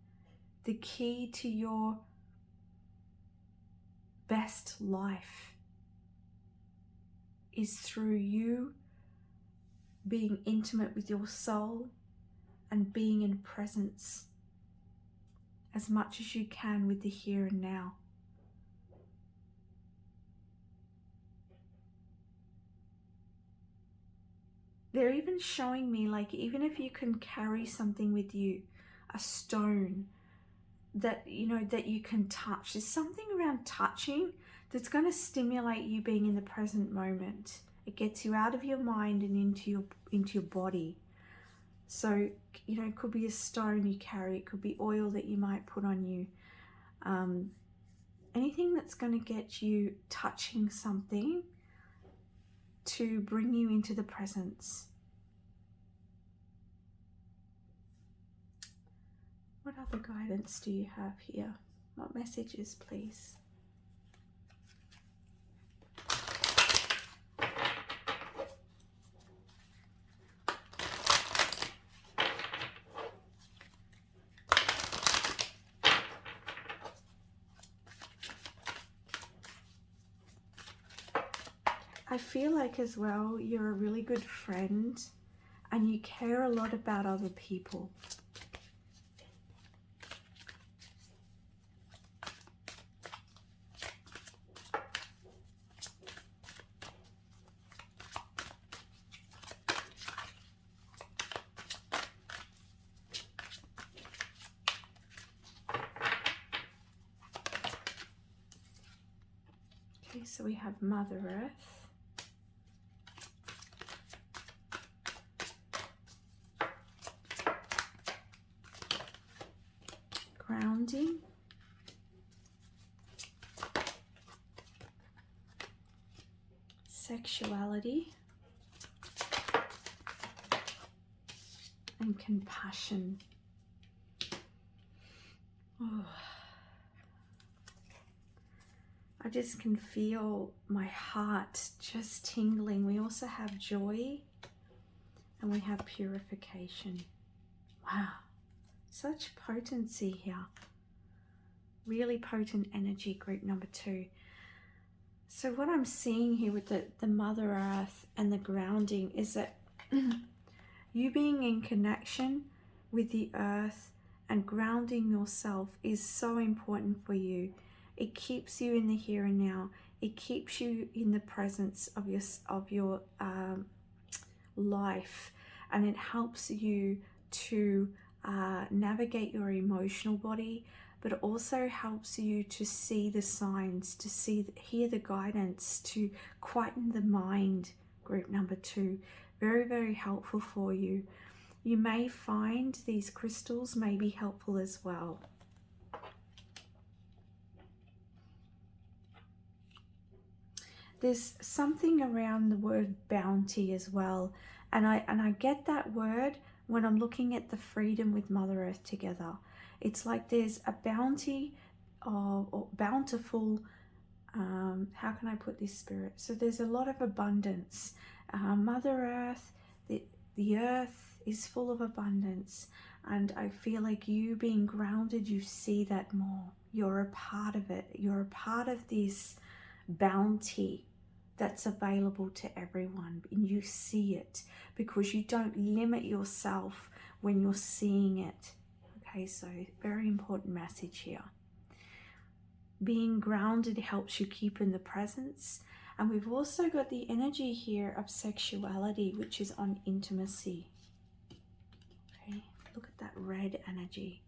the key to your best life, is through you being intimate with your soul and being in presence as much as you can with the here and now. They're even showing me, like, even if you can carry something with you, a stone that, you know, that you can touch. There's something around touching that's going to stimulate you being in the present moment. It gets you out of your mind and into your body. So, you know, it could be a stone you carry, it could be oil that you might put on you. Anything that's going to get you touching something to bring you into the presence. What other guidance do you have here? What messages, please? I feel like as well, you're a really good friend and you care a lot about other people. Okay, so we have Mother Earth. Grounding. Sexuality. And compassion. Oh. I just can feel my heart just tingling. We also have joy and we have purification. Wow, such potency here. Really potent energy, group number 2. So what I'm seeing here with the Mother Earth and the grounding is that you being in connection with the earth and grounding yourself is so important for you. It keeps you in the here and now. It keeps you in the presence of your life, and it helps you to navigate your emotional body, but it also helps you to see the signs, to hear the guidance, to quieten the mind. Group number 2, very, very helpful for you. You may find these crystals may be helpful as well. There's something around the word bounty as well, and I get that word when I'm looking at the freedom with Mother Earth together. It's like there's a bounty or bountiful, how can I put this, Spirit? So there's a lot of abundance. Mother Earth, the earth is full of abundance, and I feel like you being grounded, you see that more. You're a part of it. You're a part of this bounty that's available to everyone, and you see it because you don't limit yourself when you're seeing it. Okay, so very important message here. Being grounded helps you keep in the presence, and we've also got the energy here of sexuality, which is on intimacy. Okay, look at that red energy.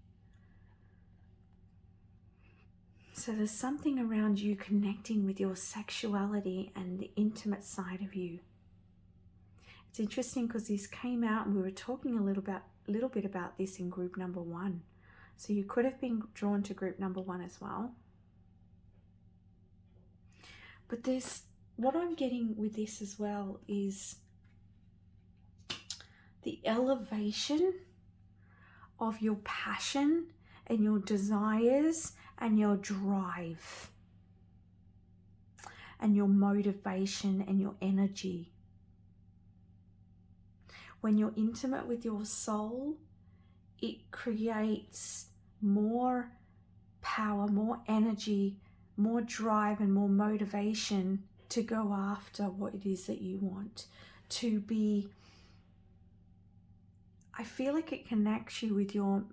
So there's something around you connecting with your sexuality and the intimate side of you. It's interesting because this came out and we were talking a little bit about this in group number 1. So you could have been drawn to group number 1 as well. But what I'm getting with this as well is the elevation of your passion and your desires and your drive and your motivation and your energy. When you're intimate with your soul, it creates more power, more energy, more drive and more motivation to go after what it is that you want. To be, I feel like it connects you with your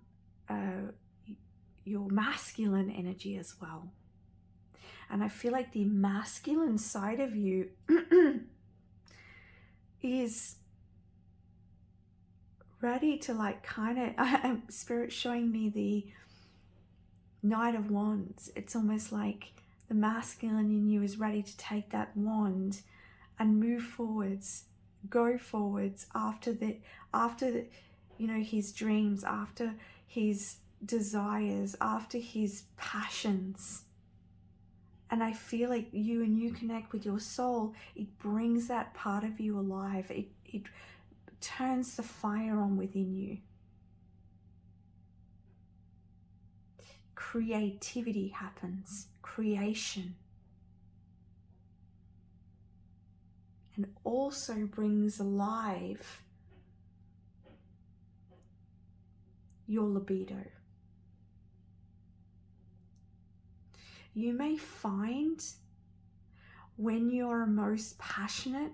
masculine energy as well. And I feel like the masculine side of you is ready to like kind of, Spirit showing me the Knight of Wands. It's almost like the masculine in you is ready to take that wand and move forwards, go forwards after his dreams, after his desires, after his passions. And I feel like when you connect with your soul, it brings that part of you alive. It turns the fire on within you. Creativity happens, creation. And also brings alive your libido. You may find when you're most passionate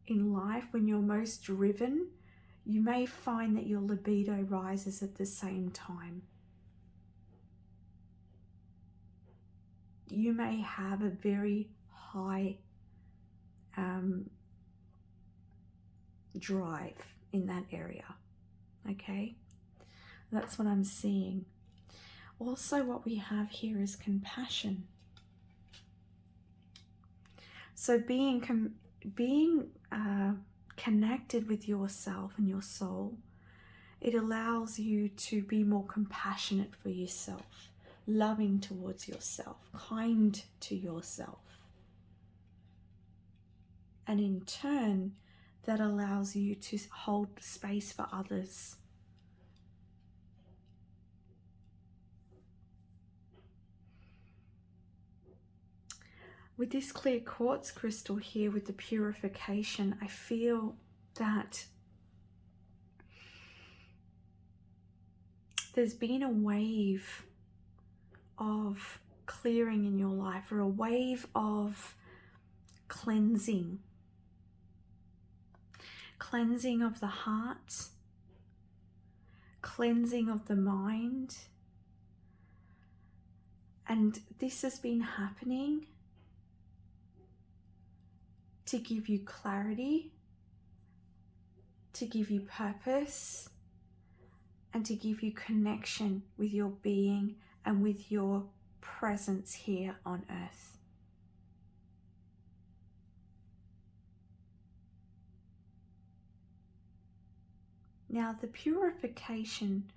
in life, when you're most driven, you may find that your libido rises at the same time. You may have a very high drive in that area, okay? That's what I'm seeing. Also, what we have here is compassion. So being connected with yourself and your soul, it allows you to be more compassionate for yourself, loving towards yourself, kind to yourself. And in turn, that allows you to hold space for others. With this clear quartz crystal here, with the purification, I feel that there's been a wave of clearing in your life, or a wave of cleansing. Cleansing of the heart, cleansing of the mind. And this has been happening to give you clarity, to give you purpose, and to give you connection with your being and with your presence here on earth. Now, the purification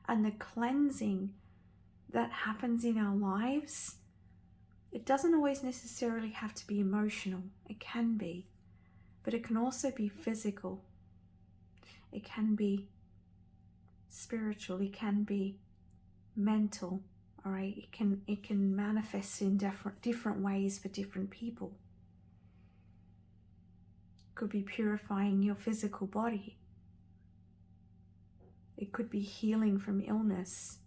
and the cleansing that happens in our lives, it doesn't always necessarily have to be emotional. It can be, but it can also be physical. It can be spiritual. It can be mental. All right. It can manifest in different ways for different people. It could be purifying your physical body. It could be healing from illness.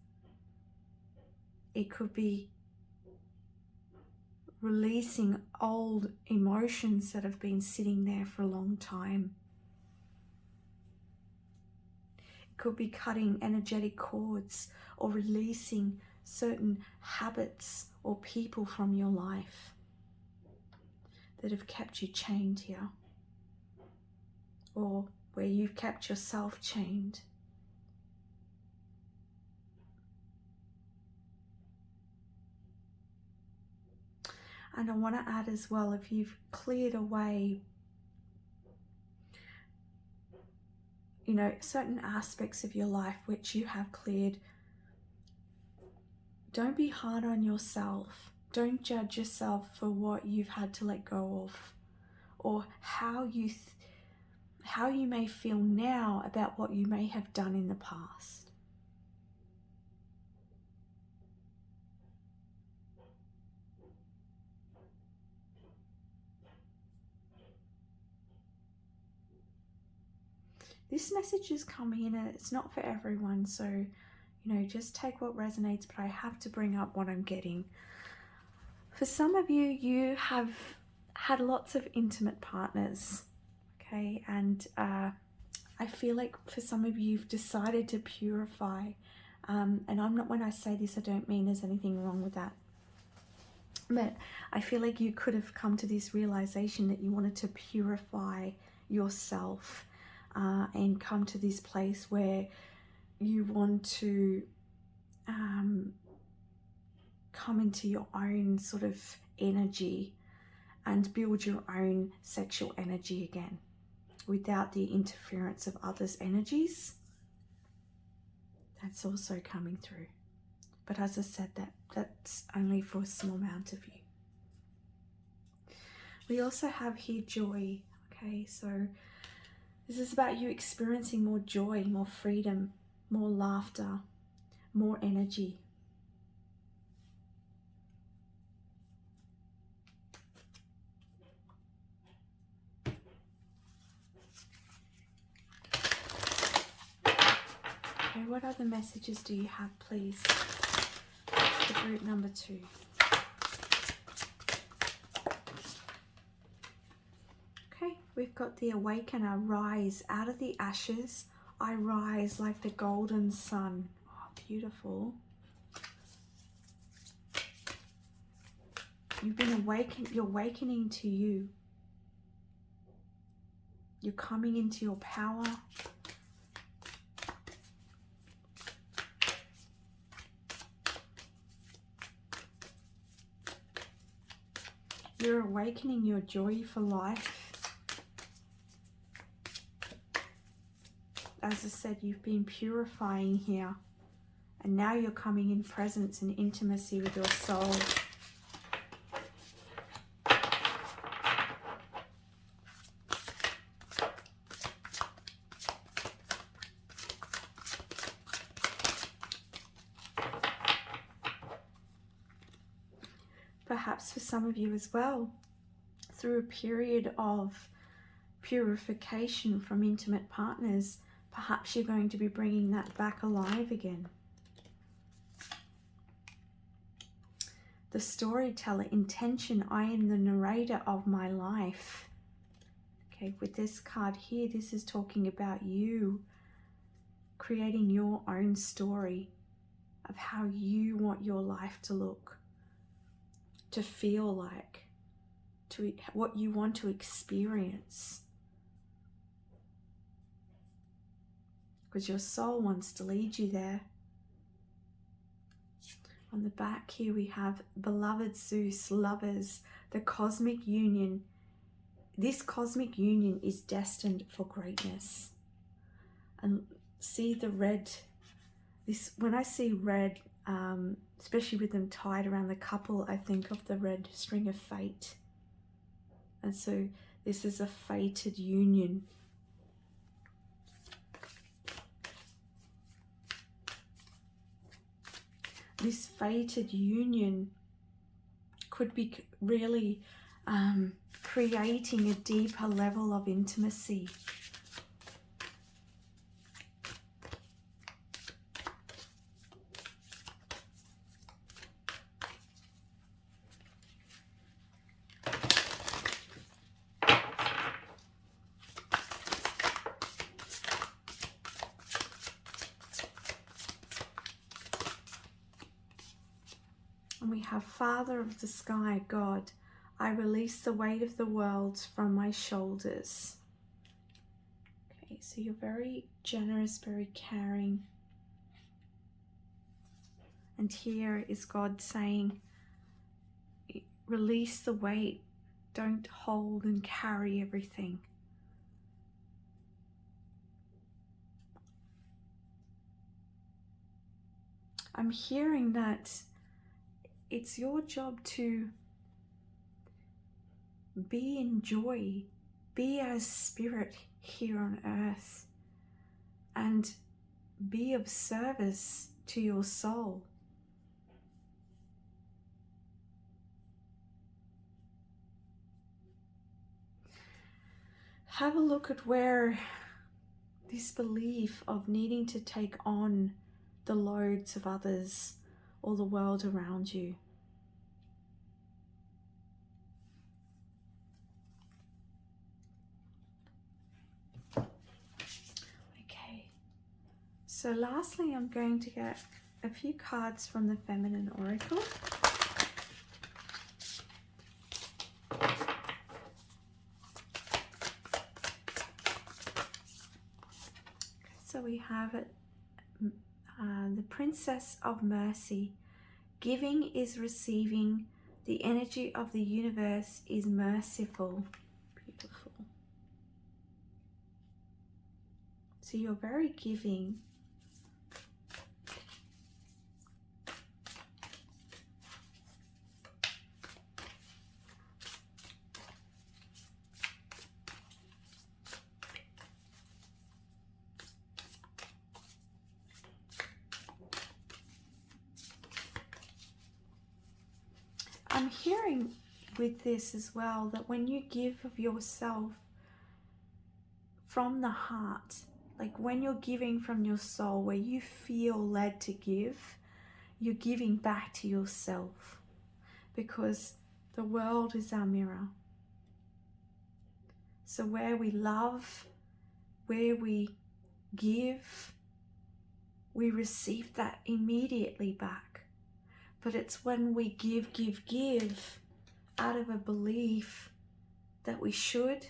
It could be releasing old emotions that have been sitting there for a long time. It could be cutting energetic cords or releasing certain habits or people from your life that have kept you chained here, or where you've kept yourself chained. And I want to add as well, if you've cleared away, certain aspects of your life which you have cleared, don't be hard on yourself. Don't judge yourself for what you've had to let go of, or how you may feel now about what you may have done in the past. This message is coming in, and it's not for everyone, so just take what resonates, but I have to bring up what I'm getting. For some of you, you have had lots of intimate partners, okay, and I feel like for some of you, you've decided to purify, and when I say this, I don't mean there's anything wrong with that, but I feel like you could have come to this realization that you wanted to purify yourself, and come to this place where you want to come into your own sort of energy and build your own sexual energy again without the interference of others' energies. that's also coming through. But as I said, that's only for a small amount of you. We also have here joy. Okay, so this is about you experiencing more joy, more freedom, more laughter, more energy. Okay, what other messages do you have, please, for group number 2? Okay, we've got the Awakener, rise out of the ashes. I rise like the golden sun. Oh, beautiful. You've been awakened. You're awakening to you. You're coming into your power. You're awakening your joy for life. As I said, you've been purifying here. And now you're coming in presence and intimacy with your soul. Perhaps for some of you as well, through a period of purification from intimate partners, perhaps you're going to be bringing that back alive again. The storyteller, intention, I am the narrator of my life. Okay, with this card here, this is talking about you creating your own story of how you want your life to look, to feel like, to what you want to experience. Because your soul wants to lead you there. On the back here we have beloved Zeus, lovers, the cosmic union. This cosmic union is destined for greatness. And see the red, this, when I see red, especially with them tied around the couple, I think of the red string of fate. And so this is a fated union. This fated union could be really creating a deeper level of intimacy. And we have Father of the Sky, God, I release the weight of the world from my shoulders. Okay, so you're very generous, very caring. And here is God saying, release the weight. Don't hold and carry everything. I'm hearing that it's your job to be in joy, be as spirit here on earth, and be of service to your soul. Have a look at where this belief of needing to take on the loads of others or the world around you. Okay, so lastly I'm going to get a few cards from the Feminine Oracle. So we have it. The Princess of Mercy. Giving is receiving. The energy of the universe is merciful. Beautiful. So you're very giving. I'm hearing with this as well that when you give of yourself from the heart, like when you're giving from your soul, where you feel led to give, you're giving back to yourself, because the world is our mirror. So where we love, where we give, we receive that immediately back. But it's when we give out of a belief that we should,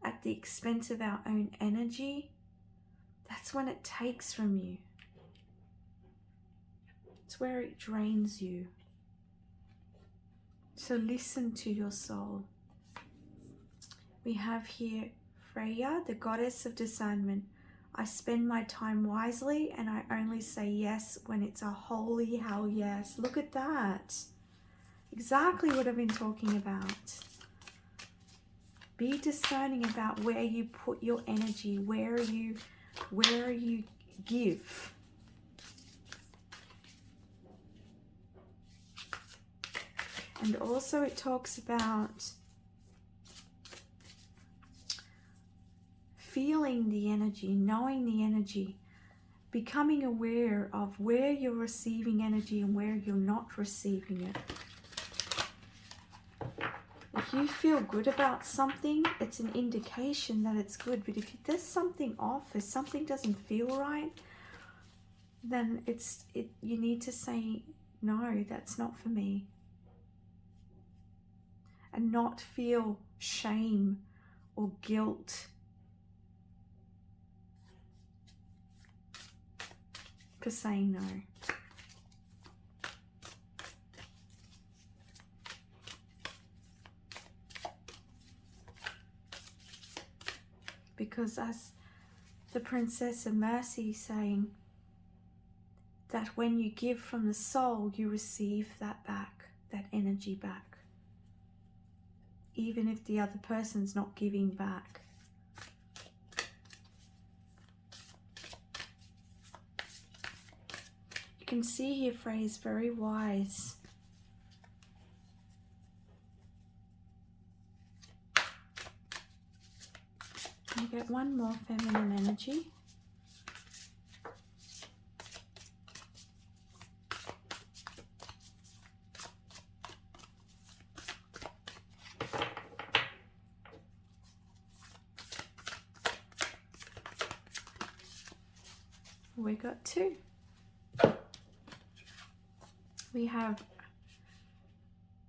at the expense of our own energy, that's when it takes from you. It's where it drains you. So listen to your soul. We have here Freya, the goddess of discernment. I spend my time wisely and I only say yes when it's a holy hell yes. Look at that. Exactly what I've been talking about. Be discerning about where you put your energy, where you give. And also it talks about feeling the energy, knowing the energy, becoming aware of where you're receiving energy and where you're not receiving it. If you feel good about something, it's an indication that it's good. But if there's something off, if something doesn't feel right, then you need to say, no, that's not for me. And not feel shame or guilt for saying no. Because as the Princess of Mercy saying, that when you give from the soul, you receive that back, that energy back. Even if the other person's not giving back. You can see here phrase very wise. You get one more feminine energy. We got two. We have,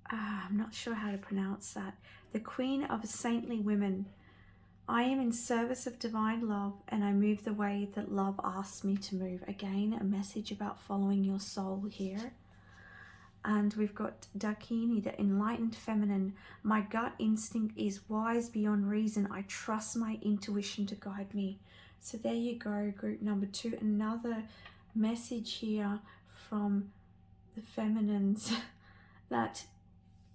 I'm not sure how to pronounce that. The Queen of Saintly Women. I am in service of divine love and I move the way that love asks me to move. Again, a message about following your soul here. And we've got Dakini, the enlightened feminine. My gut instinct is wise beyond reason. I trust my intuition to guide me. So there you go, group number 2. Another message here from the feminines that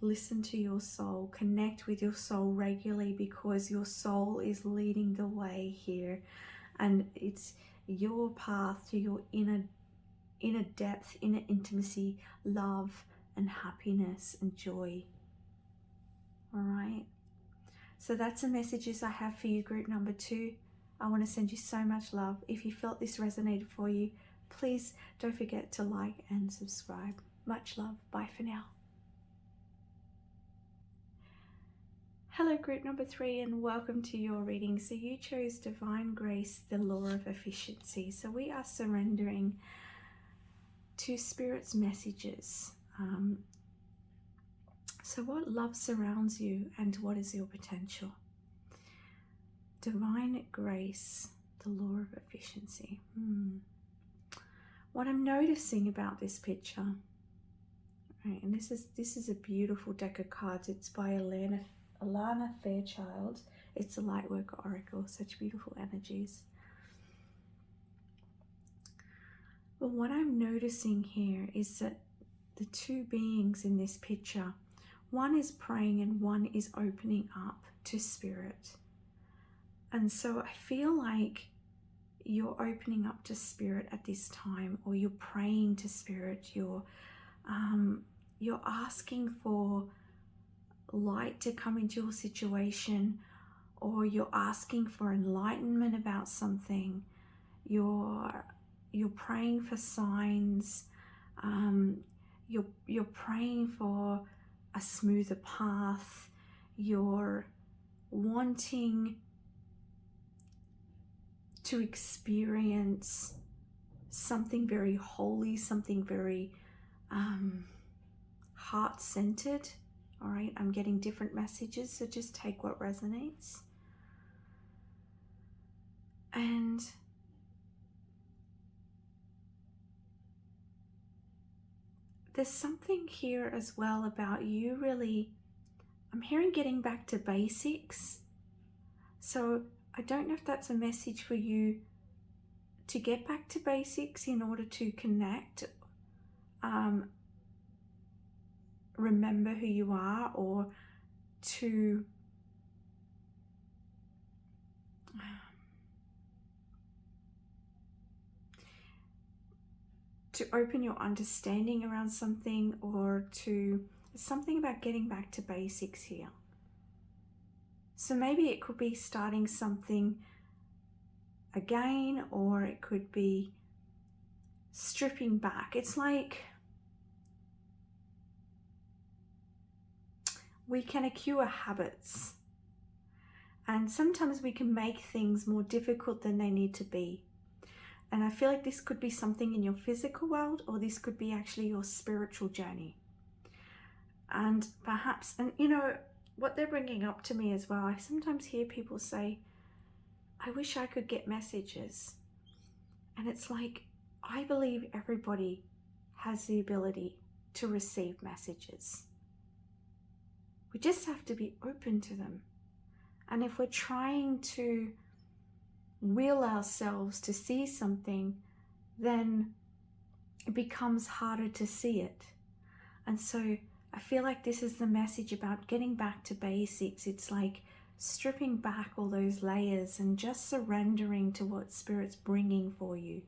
listen to your soul, connect with your soul regularly, because your soul is leading the way here. And it's your path to your inner depth, inner intimacy, love and happiness and joy. All right. So that's the messages I have for you, group number 2. I want to send you so much love. If you felt this resonated for you, please don't forget to like and subscribe. Much love. Bye for now. Hello, group number 3, and welcome to your reading. So you chose Divine Grace, the Law of Efficiency. So we are surrendering to Spirit's messages. So what love surrounds you and what is your potential? Divine Grace, the Law of Efficiency. What I'm noticing about this picture, right, and this is a beautiful deck of cards. It's by Alana Fairchild. It's a Lightworker Oracle. Such beautiful energies. But what I'm noticing here is that the two beings in this picture, one is praying and one is opening up to Spirit. And so I feel like you're opening up to Spirit at this time, or you're praying to Spirit, you're you're asking for light to come into your situation, or you're asking for enlightenment about something. You're praying for signs. You're praying for a smoother path. You're wanting to experience something very holy, something very heart-centered. All right, I'm getting different messages, so just take what resonates. And there's something here as well about you really, I'm hearing getting back to basics. So I don't know if that's a message for you to get back to basics in order to connect, remember who you are, or to open your understanding around something, or to something about getting back to basics here. So maybe it could be starting something again, or it could be stripping back. It's like we can accrue habits, and sometimes we can make things more difficult than they need to be. And I feel like this could be something in your physical world, or this could be actually your spiritual journey. And perhaps, and you know, what they're bringing up to me as well, I sometimes hear people say, I wish I could get messages. And it's like, I believe everybody has the ability to receive messages. We just have to be open to them. And if we're trying to will ourselves to see something, then it becomes harder to see it. And so I feel like this is the message about getting back to basics. It's like stripping back all those layers and just surrendering to what Spirit's bringing for you.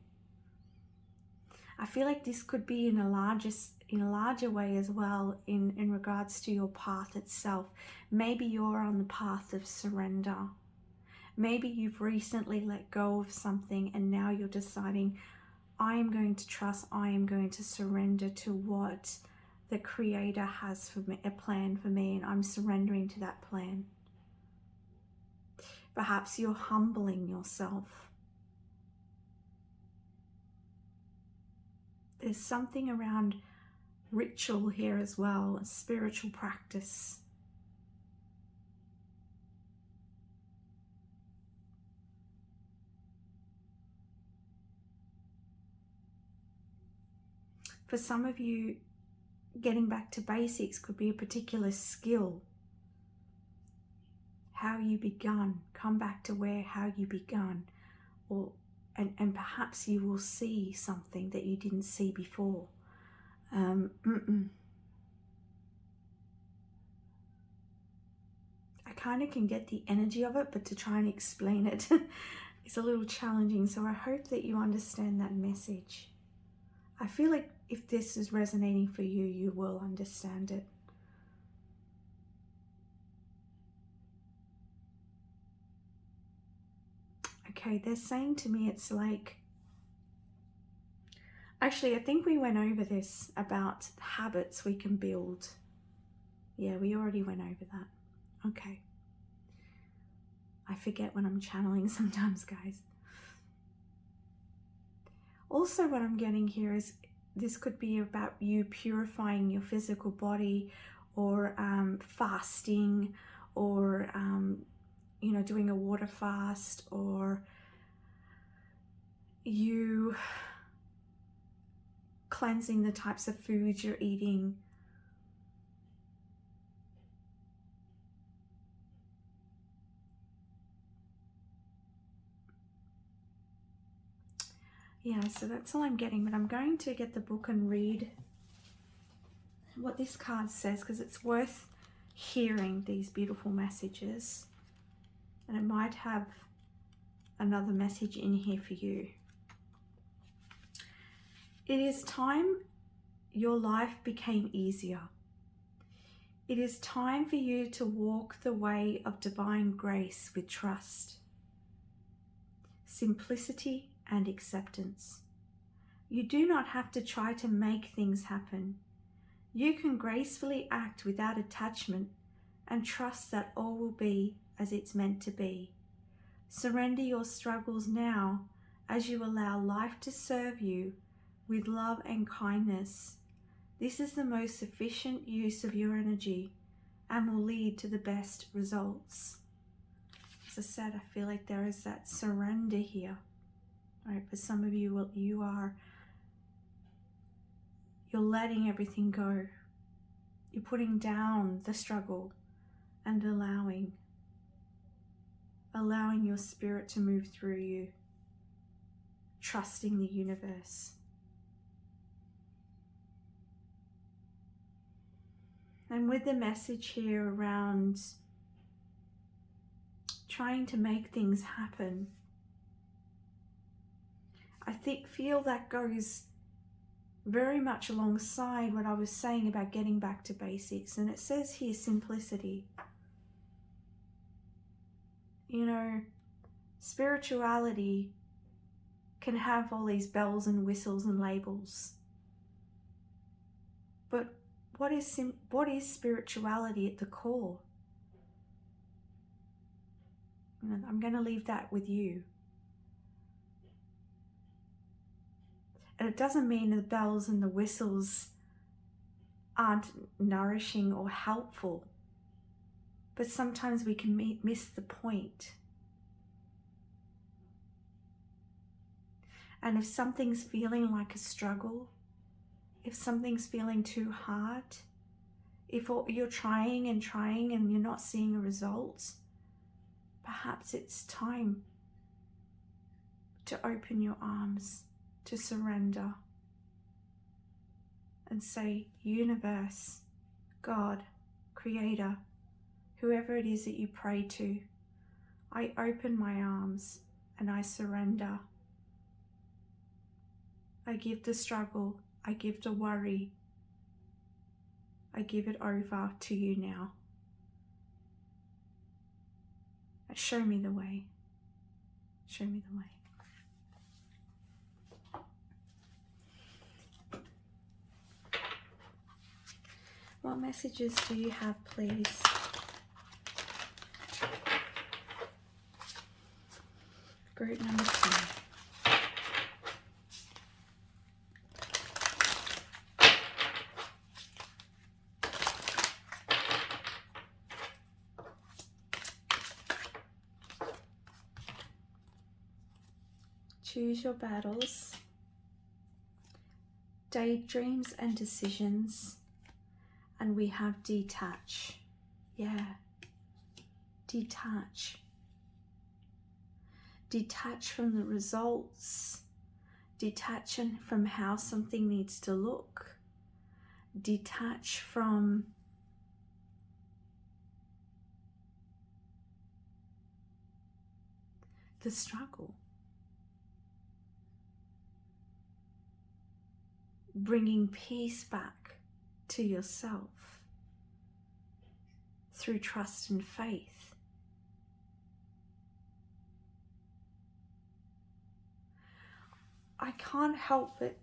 I feel like this could be in a larger way as well, in regards to your path itself. Maybe you're on the path of surrender. Maybe you've recently let go of something and now you're deciding, I am going to trust, I am going to surrender to what the Creator has for me, a plan for me, and I'm surrendering to that plan. Perhaps you're humbling yourself. There's something around ritual here as well, a spiritual practice. For some of you, getting back to basics could be a particular skill. How you begun, come back to how you begun, and perhaps you will see something that you didn't see before. I kind of can get the energy of it, but to try and explain it is a little challenging. So I hope that you understand that message. I feel like if this is resonating for you, you will understand it. Okay, they're saying to me it's like, actually I think we went over this about habits we can build. Yeah, we already went over that. Okay. I forget when I'm channeling sometimes, guys. Also, what I'm getting here is this could be about you purifying your physical body, or fasting, or doing a water fast, or you cleansing the types of foods you're eating. Yeah, so that's all I'm getting, but I'm going to get the book and read what this card says, because it's worth hearing these beautiful messages, and it might have another message in here for you. It is time your life became easier. It is time for you to walk the way of divine grace with trust, simplicity, and acceptance. You do not have to try to make things happen. You can gracefully act without attachment and trust that all will be as it's meant to be. Surrender your struggles now as you allow life to serve you with love and kindness. This is the most efficient use of your energy and will lead to the best results. As I said, I feel like there is that surrender here. Right? For some of you, you're letting everything go. You're putting down the struggle and allowing your spirit to move through you, trusting the universe. And with the message here around trying to make things happen, I feel that goes very much alongside what I was saying about getting back to basics. And it says here, simplicity. You know, spirituality can have all these bells and whistles and labels. But what is spirituality at the core? I'm going to leave that with you. And it doesn't mean the bells and the whistles aren't nourishing or helpful, but sometimes we can miss the point. And if something's feeling like a struggle, if something's feeling too hard, if you're trying and you're not seeing a result, perhaps it's time to open your arms, to surrender and say, universe, God, creator, whoever it is that you pray to, I open my arms and I surrender. I give the struggle, I give the worry, I give it over to you now. Show me the way. Show me the way. What messages do you have, please? Group number 2. Choose your battles. Daydreams and decisions. And we have detach. Yeah. Detach. Detach from the results. Detach from how something needs to look. Detach from the struggle. Bringing peace back to yourself through trust and faith. I can't help but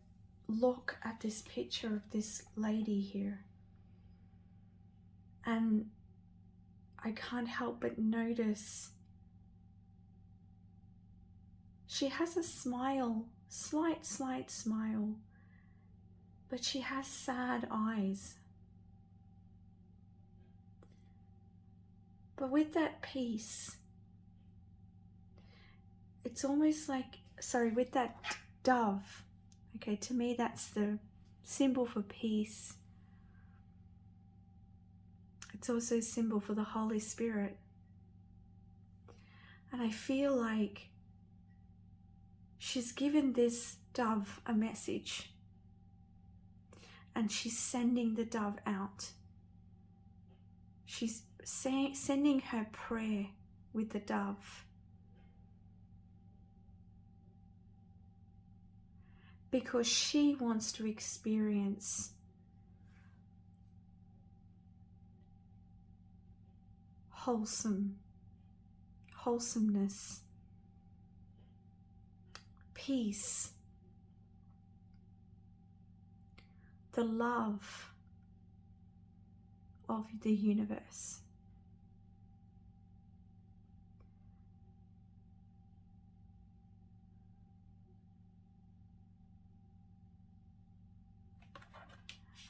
look at this picture of this lady here, and I can't help but notice she has a smile, slight smile, but she has sad eyes. But with that peace, it's almost like, with that dove, okay, to me that's the symbol for peace. It's also a symbol for the Holy Spirit. And I feel like she's given this dove a message, and she's sending the dove out. She's sending her prayer with the dove. Because she wants to experience wholesomeness, peace, the love of the universe.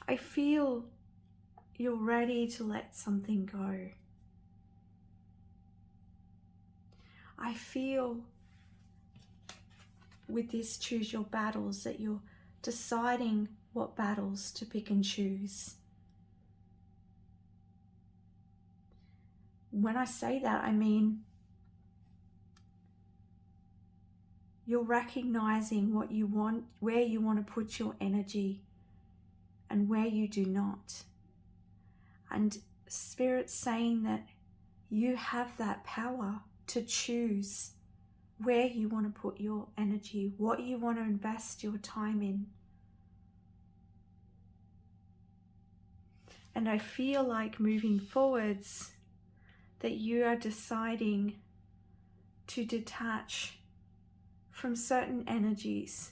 I feel you're ready to let something go. I feel with this choose your battles that you're deciding what battles to pick and choose. When I say that, I mean you're recognizing what you want, where you want to put your energy and where you do not. And Spirit's saying that you have that power to choose where you want to put your energy, what you want to invest your time in. And I feel like moving forwards that you are deciding to detach from certain energies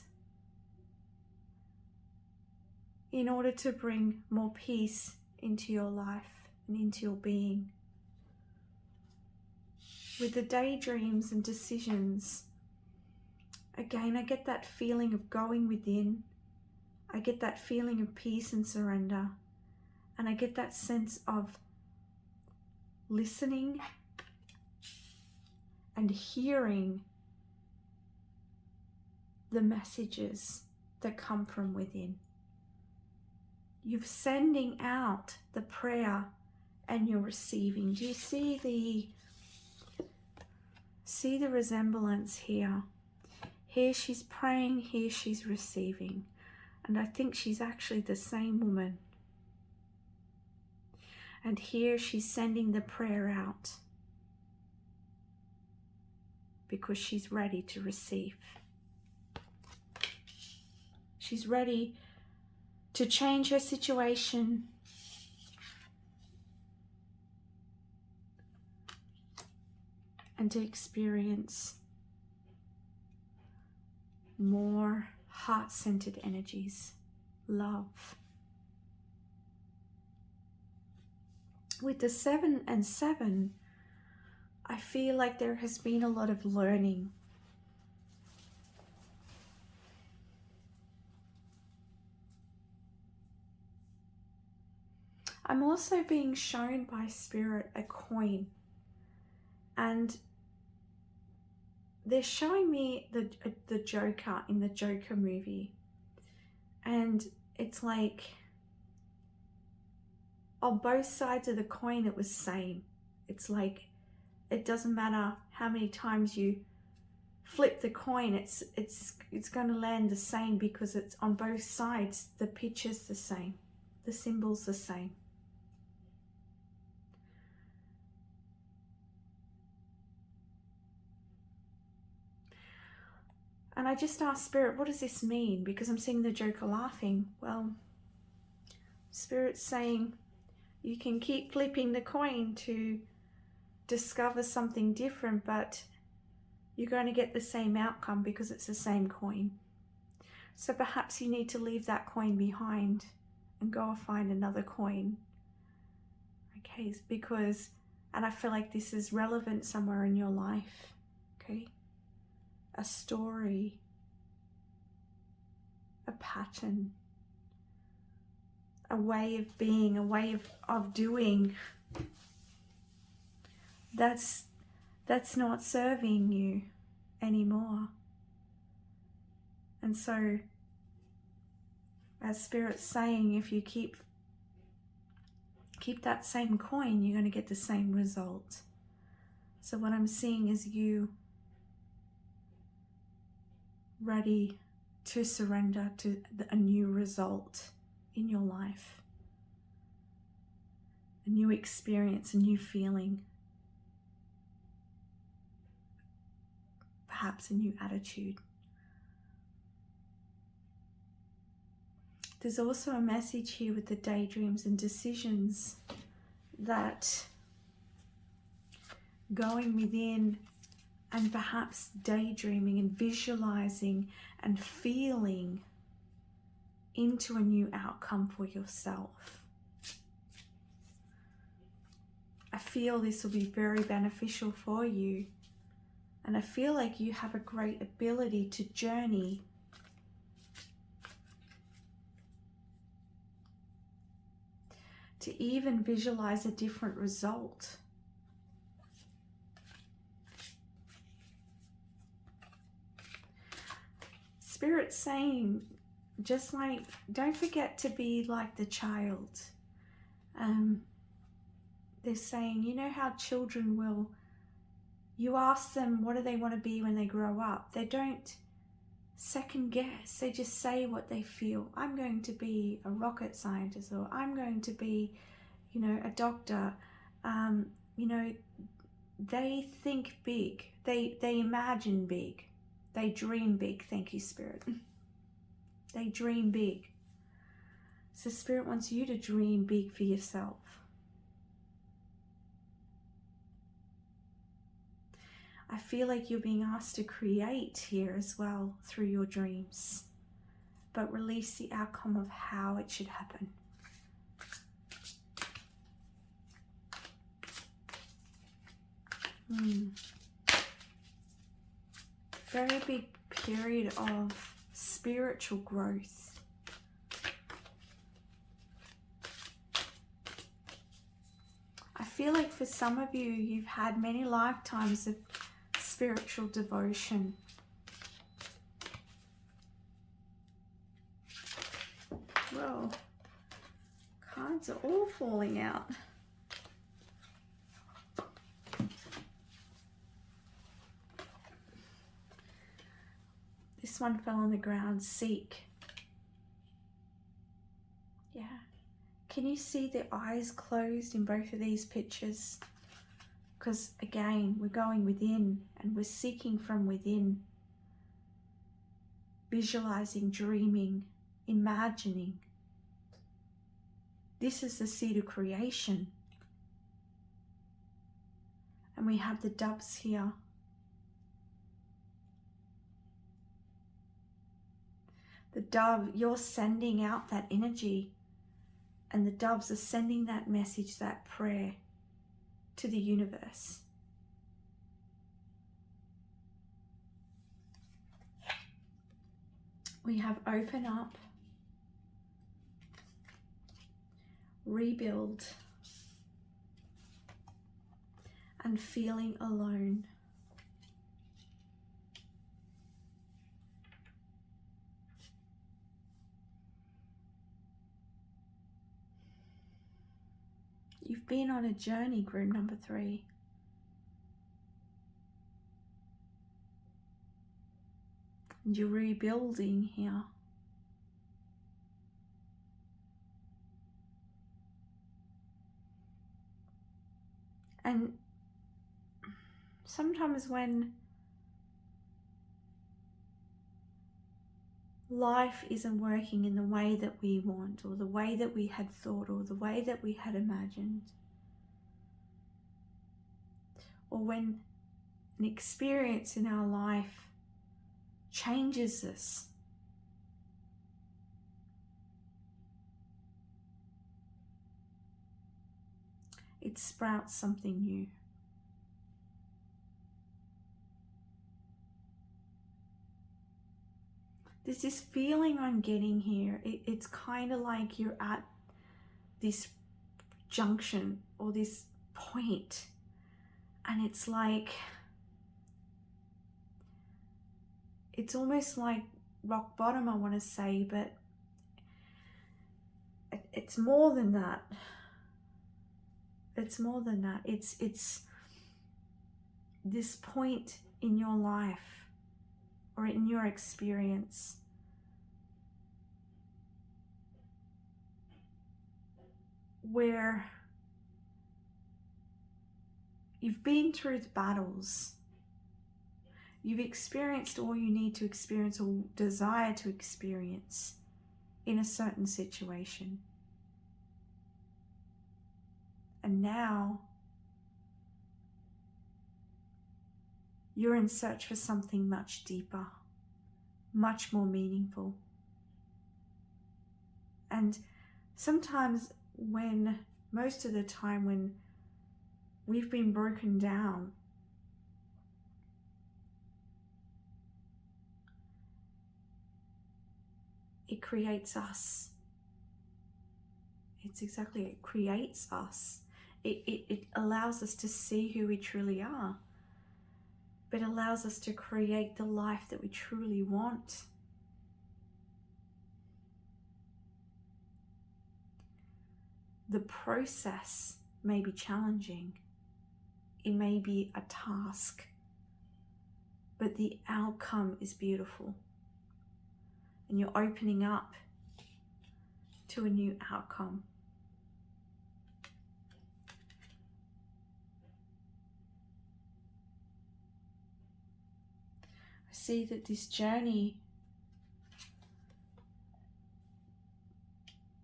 in order to bring more peace into your life and into your being. With the daydreams and decisions, again, I get that feeling of going within. I get that feeling of peace and surrender. And I get that sense of listening and hearing the messages that come from within. You're sending out the prayer and you're receiving. Do you see the resemblance here? Here she's praying, here she's receiving. And I think she's actually the same woman. And here she's sending the prayer out because she's ready to receive. She's ready to change her situation and to experience more heart-centered energies, love. With the 7 and 7, I feel like there has been a lot of learning. I'm also being shown by Spirit a coin, and they're showing me the Joker in the Joker movie, and it's like on both sides of the coin it was same. It's like it doesn't matter how many times you flip the coin, it's going to land the same because it's on both sides. The picture's the same, the symbol's the same. And I just asked Spirit, what does this mean? Because I'm seeing the Joker laughing. Well, Spirit's saying you can keep flipping the coin to discover something different, but you're going to get the same outcome because it's the same coin. So perhaps you need to leave that coin behind and go and find another coin. Okay, because, and I feel like this is relevant somewhere in your life. Okay. A story, a pattern, a way of being, a way of doing that's not serving you anymore. And so, as Spirit's saying, if you keep that same coin, you're going to get the same result. So what I'm seeing is you ready to surrender to a new result in your life, a new experience, a new feeling, perhaps a new attitude. There's also a message here with the daydreams and decisions that going within and perhaps daydreaming and visualizing and feeling into a new outcome for yourself. I feel this will be very beneficial for you, and I feel like you have a great ability to journey to even visualize a different result. Spirit's saying, just like, don't forget to be like the child. They're saying, you know how children will, you ask them what do they want to be when they grow up. They don't second guess. They just say what they feel. I'm going to be a rocket scientist, or I'm going to be, you know, a doctor. You know, they think big. They imagine big. They dream big. Thank you, Spirit. They dream big. So Spirit wants you to dream big for yourself. I feel like you're being asked to create here as well through your dreams, but release the outcome of how it should happen. Very big period of spiritual growth. I feel like for some of you, you've had many lifetimes of spiritual devotion. Well, cards are all falling out. This one fell on the ground. Seek. Yeah. Can you see the eyes closed in both of these pictures? Because again, we're going within and we're seeking from within. Visualizing, dreaming, imagining. This is the seed of creation. And we have the doves here. The dove, you're sending out that energy, and the doves are sending that message, that prayer to the universe. We have open up, rebuild, and feeling alone. You've been on a journey, group number 3. And you're rebuilding here. And sometimes when life isn't working in the way that we want, or the way that we had thought, or the way that we had imagined, or when an experience in our life changes us, it sprouts something new. There's this feeling I'm getting here. It's kind of like you're at this junction or this point, and it's like, it's almost like rock bottom, I want to say, but it's more than that. It's more than that. It's this point in your life or in your experience where you've been through the battles, you've experienced all you need to experience or desire to experience in a certain situation. And now you're in search for something much deeper, much more meaningful. And sometimes most of the time when we've been broken down, it creates us. It creates us. It allows us to see who we truly are, but allows us to create the life that we truly want. The process may be challenging. It may be a task, but the outcome is beautiful. And you're opening up to a new outcome. I see that this journey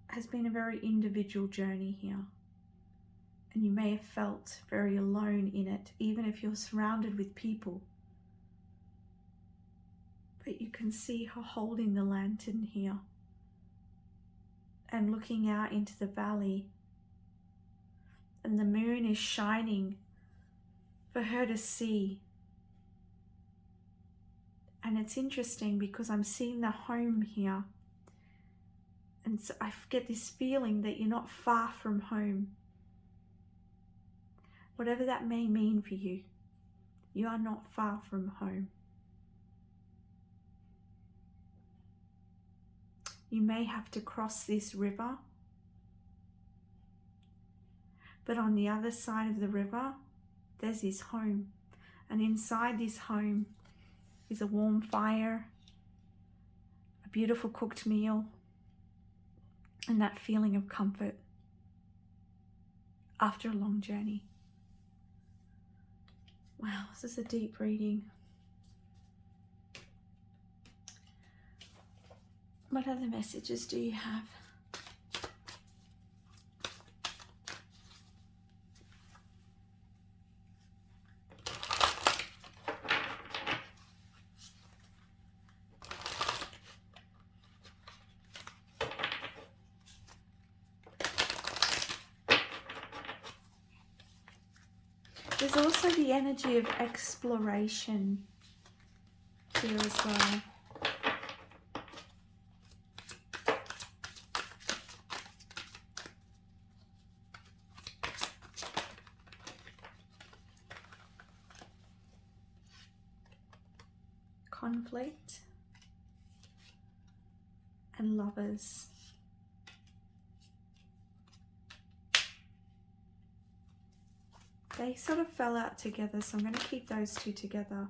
has been a very individual journey here. And you may have felt very alone in it, even if you're surrounded with people. But you can see her holding the lantern here and looking out into the valley. And the moon is shining for her to see. And it's interesting because I'm seeing the home here. And so I get this feeling that you're not far from home. Whatever that may mean for you, you are not far from home. You may have to cross this river, but on the other side of the river, there's his home. And inside this home is a warm fire, a beautiful cooked meal, and that feeling of comfort after a long journey. Wow, this is a deep reading. What other messages do you have? There's also the energy of exploration here as well. Conflict and lovers. They sort of fell out together, so I'm going to keep those two together.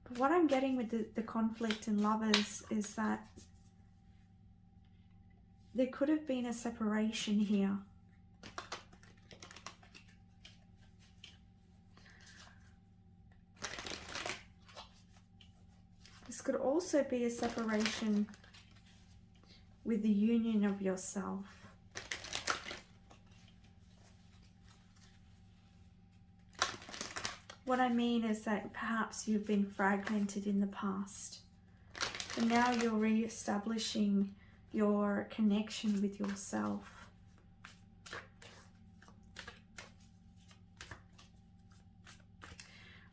But what I'm getting with the conflict and lovers is that there could have been a separation here. This could also be a separation with the union of yourself. What I mean is that perhaps you've been fragmented in the past, and now you're re-establishing your connection with yourself.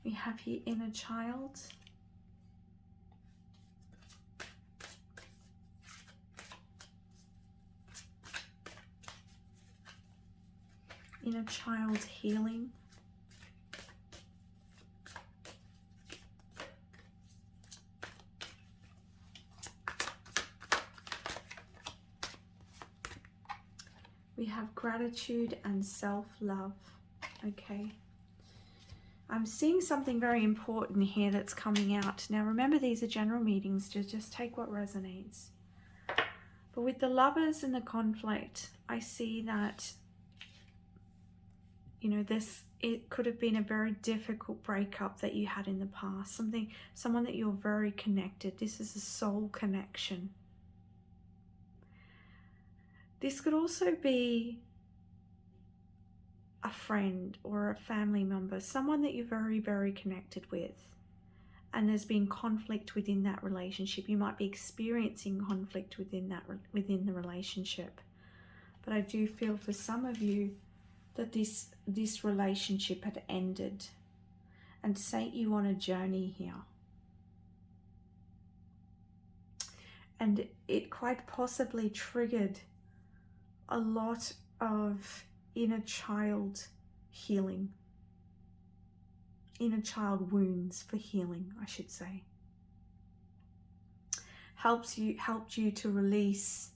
We have here inner child. Inner child healing. We have gratitude and self-love. Okay. I'm seeing something very important here that's coming out. Now remember, these are general meetings, just take what resonates. But with the lovers and the conflict, I see that, you know, it could have been a very difficult breakup that you had in the past. Someone that you're very connected. This is a soul connection. This could also be a friend or a family member, someone that you're very, very connected with, and there's been conflict within that relationship. You might be experiencing conflict within the relationship. But I do feel for some of you that this relationship had ended and sent you on a journey here. And it quite possibly triggered a lot of inner child healing. Inner child wounds for healing, I should say. Helped you to release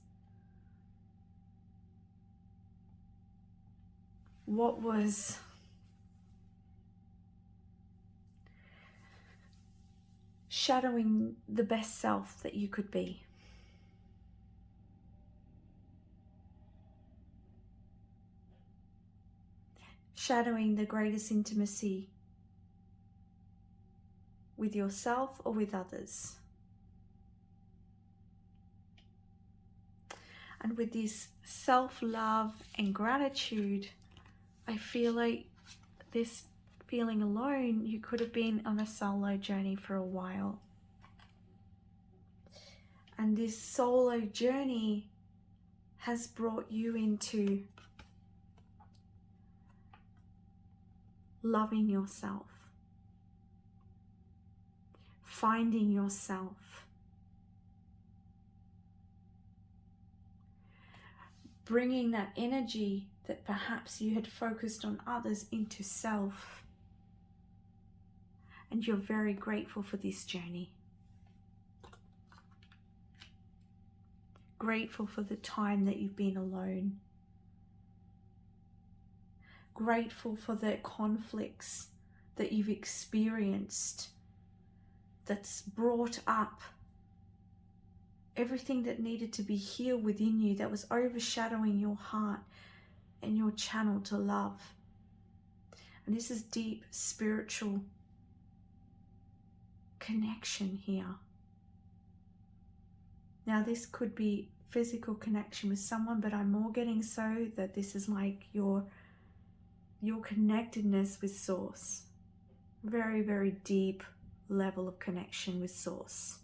what was shadowing the best self that you could be. Shadowing the greatest intimacy with yourself or with others. And with this self-love and gratitude, I feel like this feeling alone, you could have been on a solo journey for a while. And this solo journey has brought you into loving yourself, finding yourself, bringing that energy that perhaps you had focused on others into self. And you're very grateful for this journey. Grateful for the time that you've been alone. Grateful for the conflicts that you've experienced that's brought up everything that needed to be healed within you, that was overshadowing your heart and your channel to love. And this is deep spiritual connection here. Now this could be physical connection with someone, but I'm more getting so that this is like your connectedness with Source. Very, very deep level of connection with Source.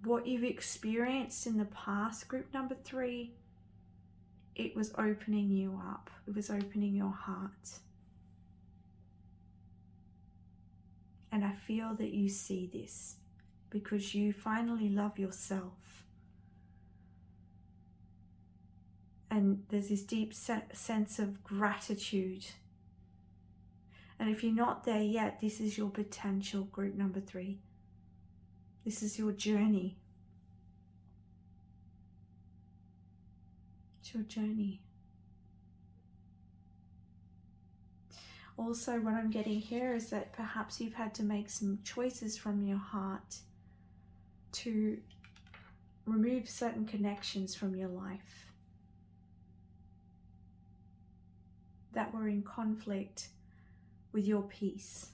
What you've experienced in the past, group number 3, it was opening you up. It was opening your heart. And I feel that you see this because you finally love yourself. And there's this deep sense of gratitude. And if you're not there yet, this is your potential, group number 3. This is your journey. It's your journey. Also, what I'm getting here is that perhaps you've had to make some choices from your heart to remove certain connections from your life that were in conflict with your peace.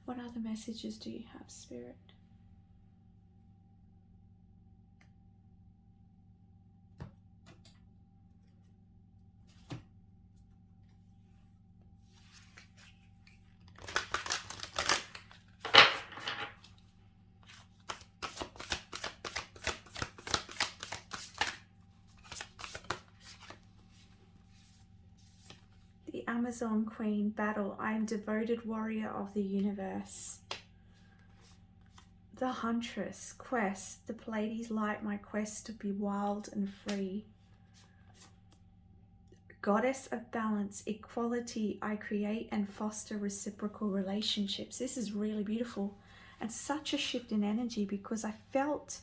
What other messages do you have, Spirit? The Amazon Queen, battle. I am devoted warrior of the universe. The Huntress, quest. The Pleiades light my quest to be wild and free. Goddess of balance, equality. I create and foster reciprocal relationships. This is really beautiful and such a shift in energy because I felt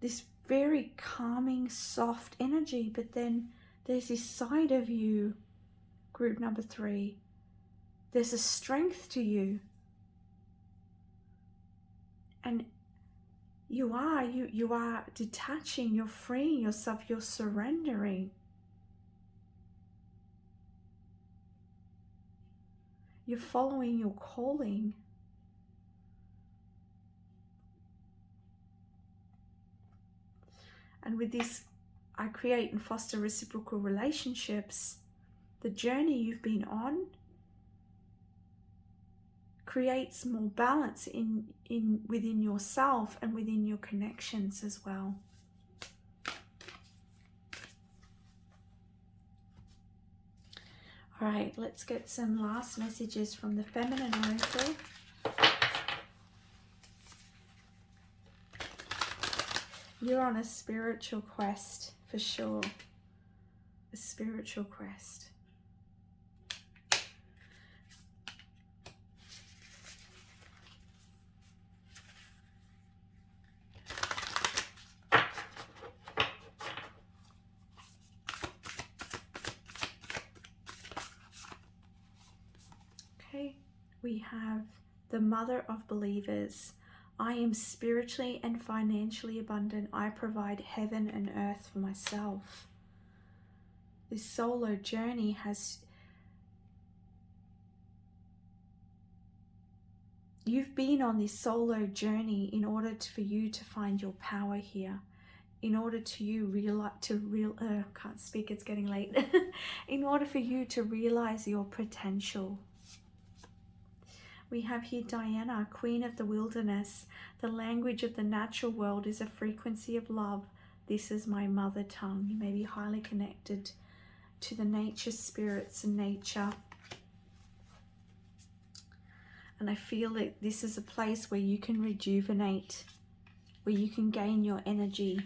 this very calming, soft energy, but then there's this side of you, group number 3, there's a strength to you, and you are detaching, you're freeing yourself, you're surrendering, you're following your calling. And with this I create and foster reciprocal relationships, the journey you've been on creates more balance within yourself and within your connections as well. All right, let's get some last messages from the feminine oracle. You're on a spiritual quest for sure. A spiritual quest. Okay, we have the Mother of Believers. I am spiritually and financially abundant. I provide heaven and earth for myself. This solo journey has... You've been on this solo journey in order for you to find your power here. In order to can't speak, it's getting late. In order for you to realize your potential. We have here Diana, Queen of the Wilderness. The language of the natural world is a frequency of love. This is my mother tongue. You may be highly connected to the nature spirits and nature. And I feel that this is a place where you can rejuvenate, where you can gain your energy.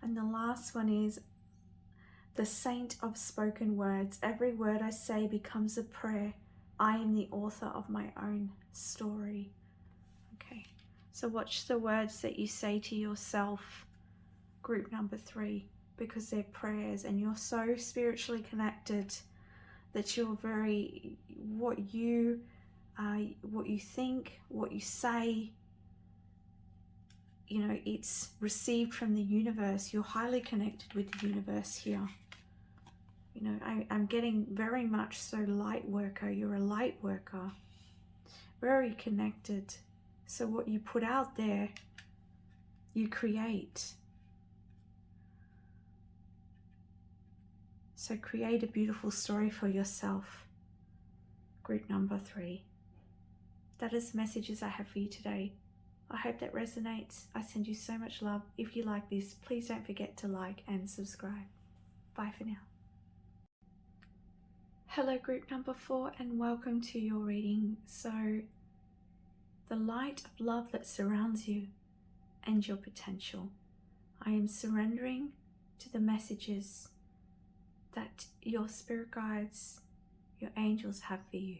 And the last one is the Saint of Spoken Words. Every word I say becomes a prayer. I am the author of my own story. Okay, so watch the words that you say to yourself, group number 3, because they're prayers, and you're so spiritually connected that you're very, what you think, what you say, you know, it's received from the universe. You're highly connected with the universe here. You know, I'm getting very much so light worker. You're a light worker. Very connected. So what you put out there, you create. So create a beautiful story for yourself. Group number 3. That is the messages I have for you today. I hope that resonates. I send you so much love. If you like this, please don't forget to like and subscribe. Bye for now. Hello group number 4 and welcome to your reading. So the light of love that surrounds you and your potential. I am surrendering to the messages that your spirit guides, your angels have for you.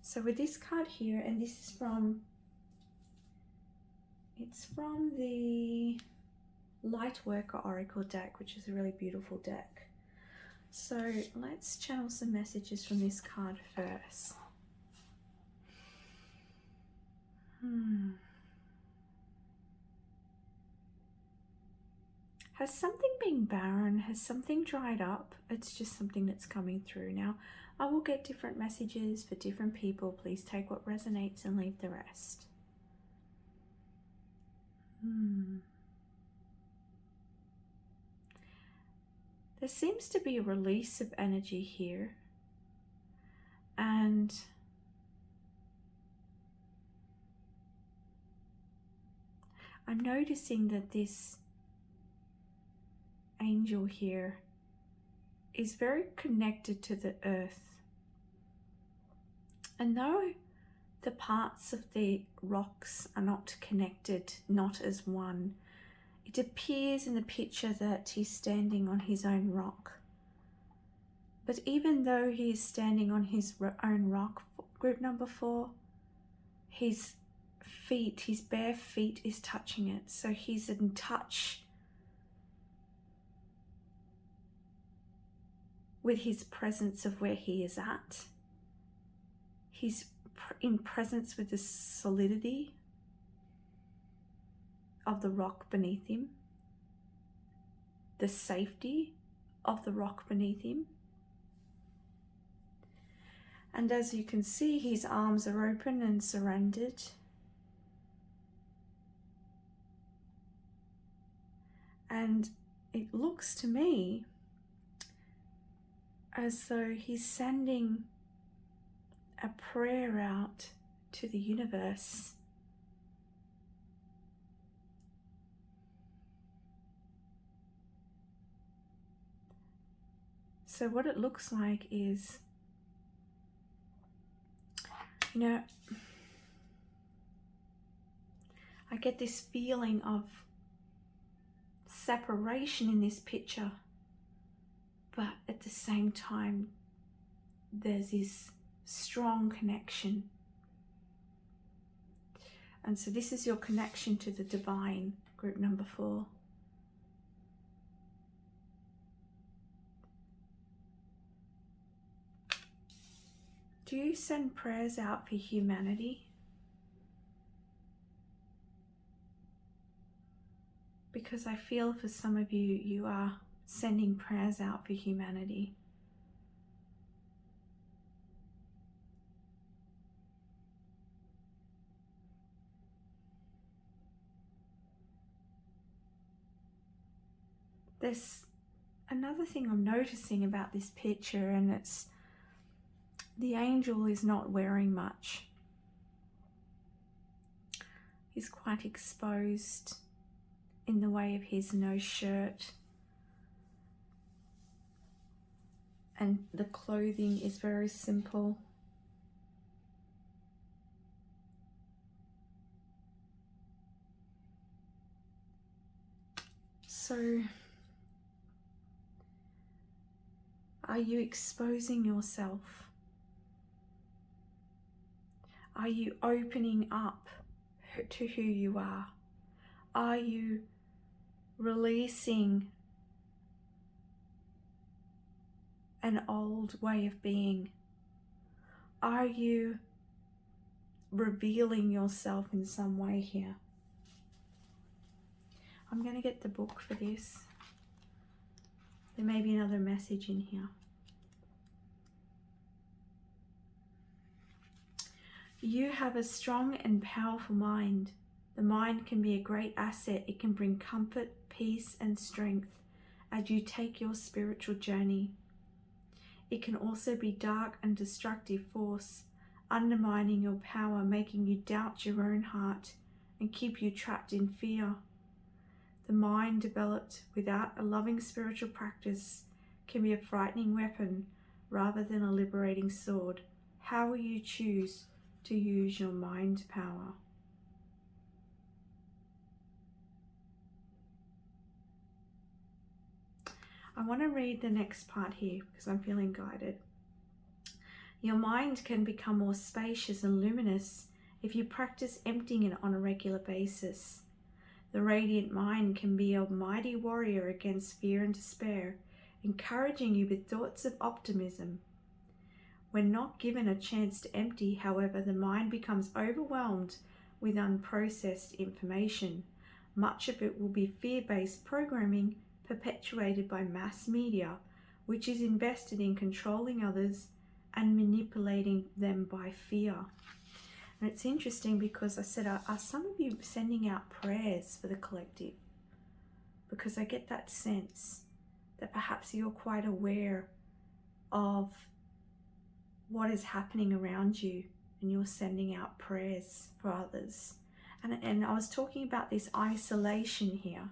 So with this card here, and this is from, it's from the Lightworker Oracle deck, which is a really beautiful deck. So let's channel some messages from this card first. Has something been barren? Has something dried up? It's just something that's coming through. Now, I will get different messages for different people. Please take what resonates and leave the rest. There seems to be a release of energy here. And I'm noticing that this angel here is very connected to the earth. And though the parts of the rocks are not connected, not as one, it appears in the picture that he's standing on his own rock. But even though he is standing on his own rock, group number 4, his feet, his bare feet is touching it. So he's in touch with his presence of where he is at. He's in presence with the solidity of the rock beneath him, the safety of the rock beneath him. And as you can see, his arms are open and surrendered. And it looks to me as though he's sending a prayer out to the universe. So what it looks like is, you know, I get this feeling of separation in this picture, but at the same time, there's this strong connection. And so this is your connection to the divine, group number 4. Do you send prayers out for humanity? Because I feel for some of you, you are sending prayers out for humanity. There's another thing I'm noticing about this picture, and it's the angel is not wearing much. He's quite exposed in the way of his no shirt, and the clothing is very simple. So, are you exposing yourself? Are you opening up to who you are? Are you releasing an old way of being? Are you revealing yourself in some way here? I'm going to get the book for this. There may be another message in here. You have a strong and powerful mind. The mind can be a great asset. It can bring comfort, peace, and strength as you take your spiritual journey. It can also be dark and destructive force, undermining your power, making you doubt your own heart and keep you trapped in fear. The mind developed without a loving spiritual practice can be a frightening weapon rather than a liberating sword. How will you choose to use your mind power? I want to read the next part here because I'm feeling guided. Your mind can become more spacious and luminous if you practice emptying it on a regular basis. The radiant mind can be a mighty warrior against fear and despair, encouraging you with thoughts of optimism. When not given a chance to empty, however, the mind becomes overwhelmed with unprocessed information. Much of it will be fear-based programming perpetuated by mass media, which is invested in controlling others and manipulating them by fear. And it's interesting because I said, are some of you sending out prayers for the collective? Because I get that sense that perhaps you're quite aware of what is happening around you and you're sending out prayers for others. And I was talking about this isolation here.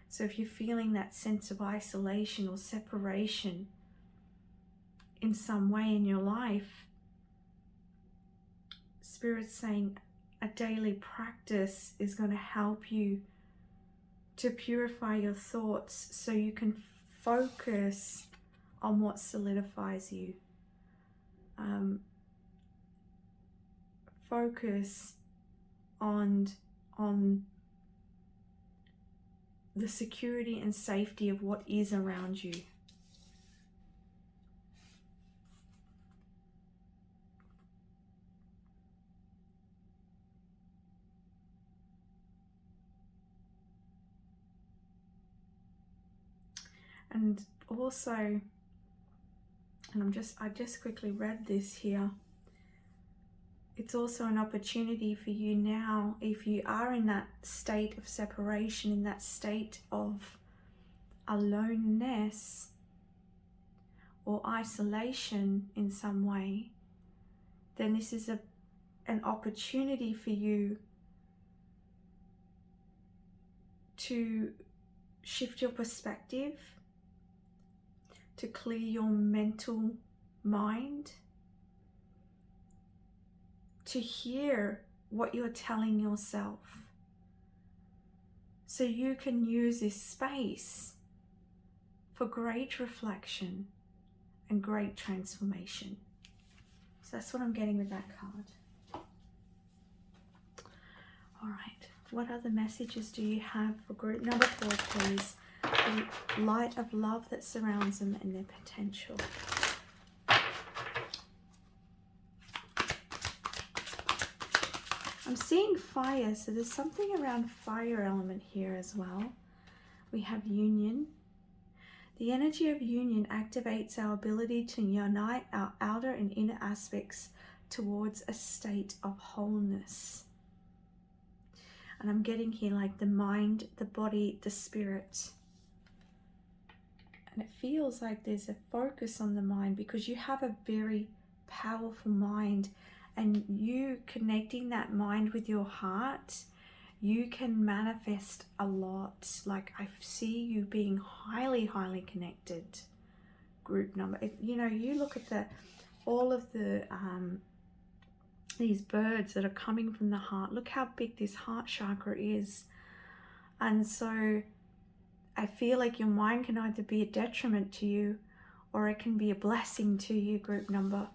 So if you're feeling that sense of isolation or separation in some way in your life, Spirit's saying a daily practice is going to help you to purify your thoughts so you can focus on what solidifies you. Focus on the security and safety of what is around you. And also, and I just quickly read this here. It's also an opportunity for you now, if you are in that state of separation, in that state of aloneness or isolation in some way, then this is an opportunity for you to shift your perspective, to clear your mental mind, to hear what you're telling yourself, so you can use this space for great reflection and great transformation. So that's what I'm getting with that card. All right, what other messages do you have for group number 4, please? The light of love that surrounds them and their potential. I'm seeing fire, so there's something around fire element here as well. We have union. The energy of union activates our ability to unite our outer and inner aspects towards a state of wholeness. And I'm getting here like the mind, the body, the spirit. And it feels like there's a focus on the mind because you have a very powerful mind, and you connecting that mind with your heart, you can manifest a lot. Like I see you being highly, highly connected. Group number, you know, you look at all of the these birds that are coming from the heart. Look how big this heart chakra is. And so I feel like your mind can either be a detriment to you or it can be a blessing to you, group number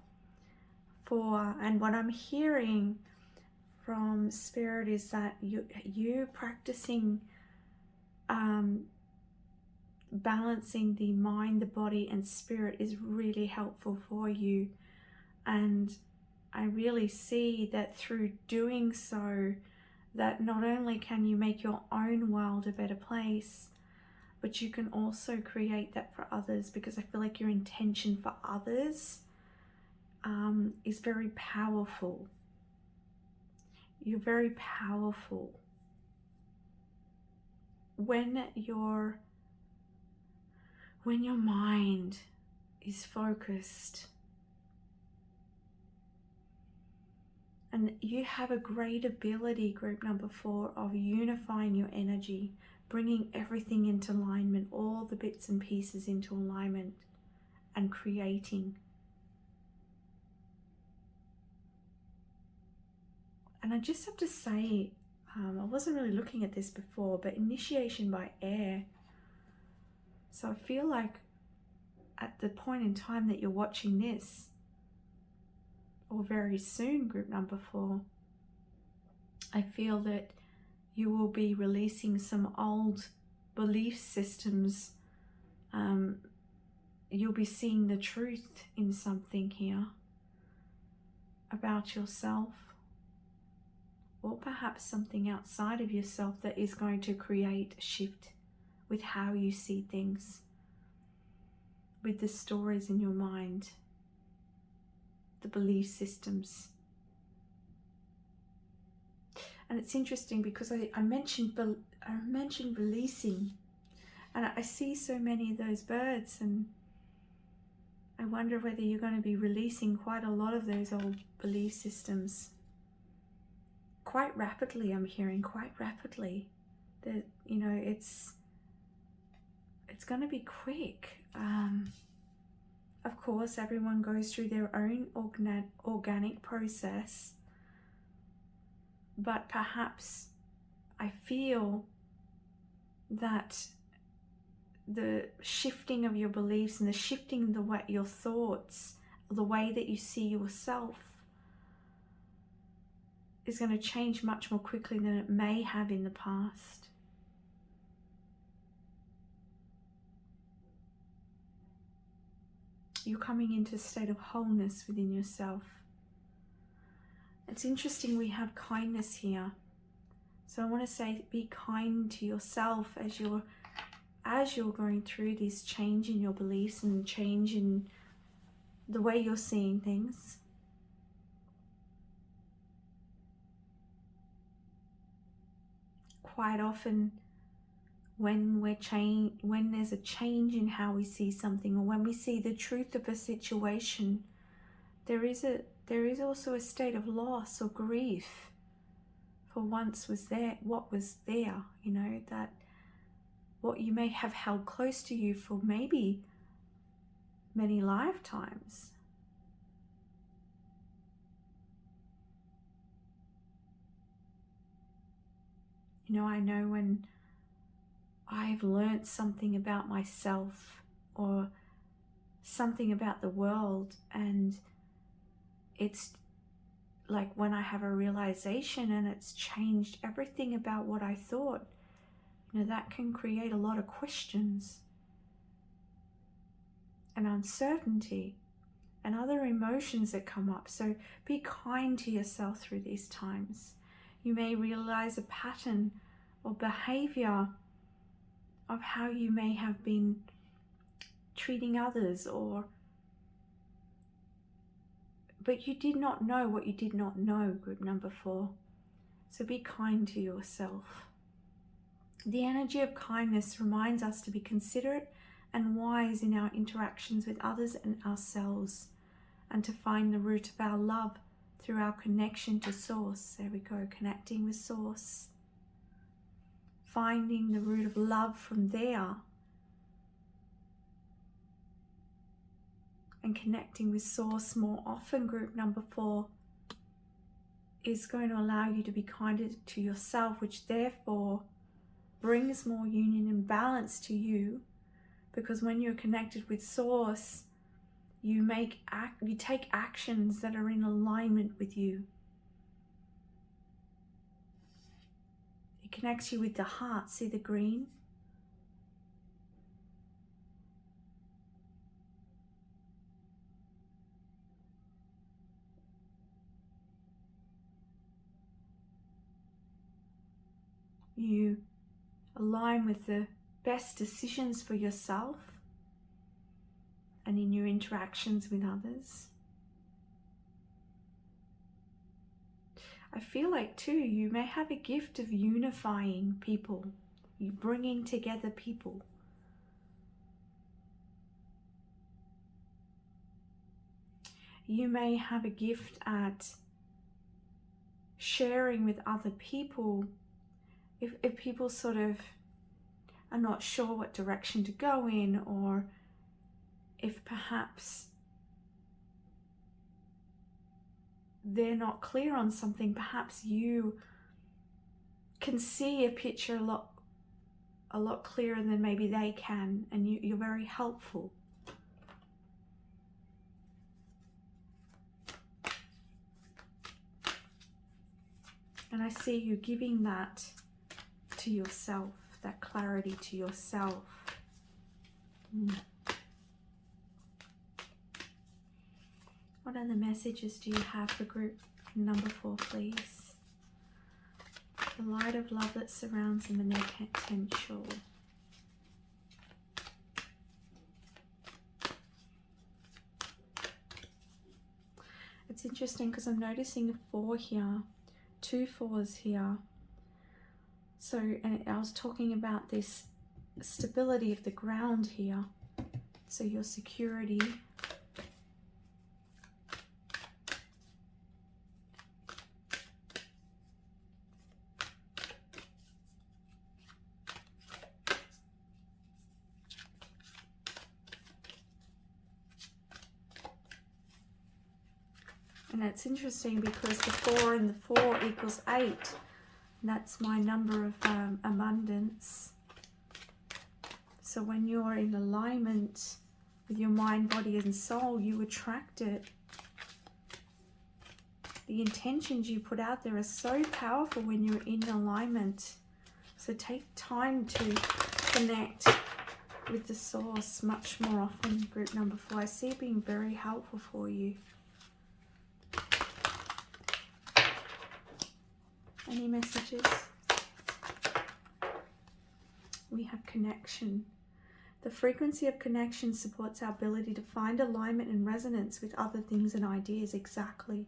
4. And what I'm hearing from Spirit is that you practicing balancing the mind, the body and spirit is really helpful for you. And I really see that through doing so, that not only can you make your own world a better place, but you can also create that for others, because I feel like your intention for others is very powerful. You're very powerful. When your mind is focused, and you have a great ability, group number 4, of unifying your energy, bringing everything into alignment, all the bits and pieces into alignment, and creating. And I just have to say, I wasn't really looking at this before, but initiation by air. So I feel like at the point in time that you're watching this, or very soon, group number 4, I feel that you will be releasing some old belief systems. You'll be seeing the truth in something here about yourself, or perhaps something outside of yourself that is going to create a shift with how you see things, with the stories in your mind, the belief systems. And it's interesting because I mentioned releasing, and I see so many of those birds, and I wonder whether you're going to be releasing quite a lot of those old belief systems quite rapidly. I'm hearing quite rapidly that, you know, it's going to be quick. Of course, everyone goes through their own organic process, but perhaps I feel that the shifting of your beliefs and the shifting of your thoughts, the way that you see yourself, is going to change much more quickly than it may have in the past. You're coming into a state of wholeness within yourself. It's interesting, we have kindness here. So I want to say, be kind to yourself as you're going through this change in your beliefs and change in the way you're seeing things. Quite often when there's a change in how we see something, or when we see the truth of a situation, there is also a state of loss or grief for what was there, that what you may have held close to you for maybe many lifetimes. I know when I've learnt something about myself or something about the world, and it's like when I have a realization and it's changed everything about what I thought, that can create a lot of questions and uncertainty and other emotions that come up. So be kind to yourself through these times. You may realize a pattern or behavior of how you may have been treating others, but you did not know what you did not know, group number 4. So be kind to yourself. The energy of kindness reminds us to be considerate and wise in our interactions with others and ourselves, and to find the root of our love through our connection to Source. There we go, connecting with Source. Finding the root of love from there and connecting with Source more often, group number 4, is going to allow you to be kinder to yourself, which therefore brings more union and balance to you, because when you're connected with Source, you take actions that are in alignment with you. It connects you with the heart. See the green? You align with the best decisions for yourself and in your interactions with others. I feel like too, you may have a gift of unifying people, you bringing together people. You may have a gift at sharing with other people. If people sort of are not sure what direction to go in, or if perhaps they're not clear on something, perhaps you can see a picture a lot clearer than maybe they can, and you're very helpful. And I see you giving that to yourself, that clarity to yourself. What other messages do you have for group number 4, please? The light of love that surrounds them and their potential. It's interesting because I'm noticing a 4 here, 2 4s here. So, and I was talking about this stability of the ground here. So your security. And it's interesting because the 4 and the 4 equals 8. That's my number of abundance. So when you're in alignment with your mind, body, and soul, you attract it. The intentions you put out there are so powerful when you're in alignment. So take time to connect with the Source much more often, group number 4. I see it being very helpful for you. Any messages? We have connection. The frequency of connection supports our ability to find alignment and resonance with other things and ideas. Exactly.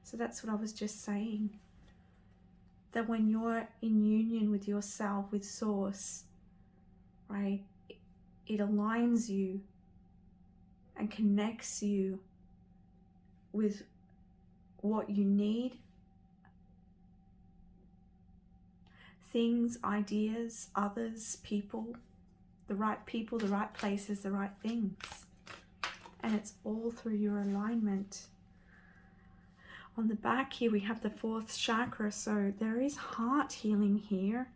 So that's what I was just saying. That when you're in union with yourself, with Source, right? It aligns you and connects you with what you need, things, ideas, others, people, the right places, the right things. And it's all through your alignment. On the back here, we have the 4th chakra. So there is heart healing here.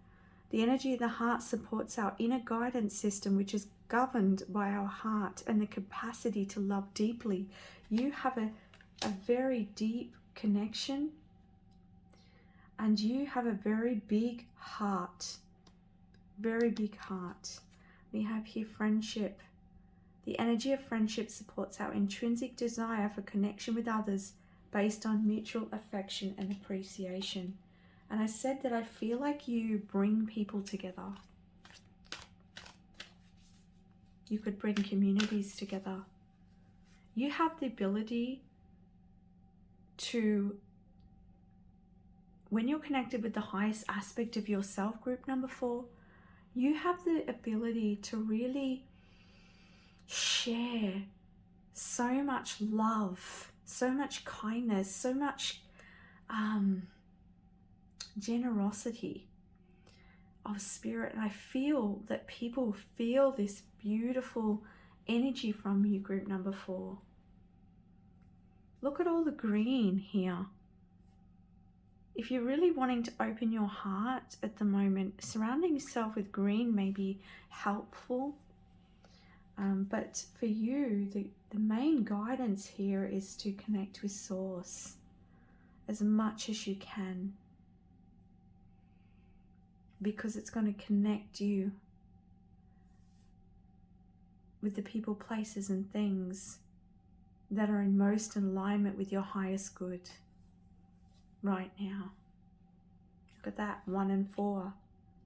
The energy of the heart supports our inner guidance system, which is governed by our heart and the capacity to love deeply. You have a very deep connection, and you have a very big heart. Very big heart. We have here friendship. The energy of friendship supports our intrinsic desire for connection with others based on mutual affection and appreciation. And I said that I feel like you bring people together. You could bring communities together. You have the ability to, when you're connected with the highest aspect of yourself, group number 4, you have the ability to really share so much love, so much kindness, so much generosity of spirit. And I feel that people feel this beautiful energy from you, group number 4. Look at all the green here. If you're really wanting to open your heart at the moment, surrounding yourself with green may be helpful. But for you, the main guidance here is to connect with Source as much as you can, because it's going to connect you with the people, places, and things that are in most alignment with your highest good right now. Look at that, 1 and 4.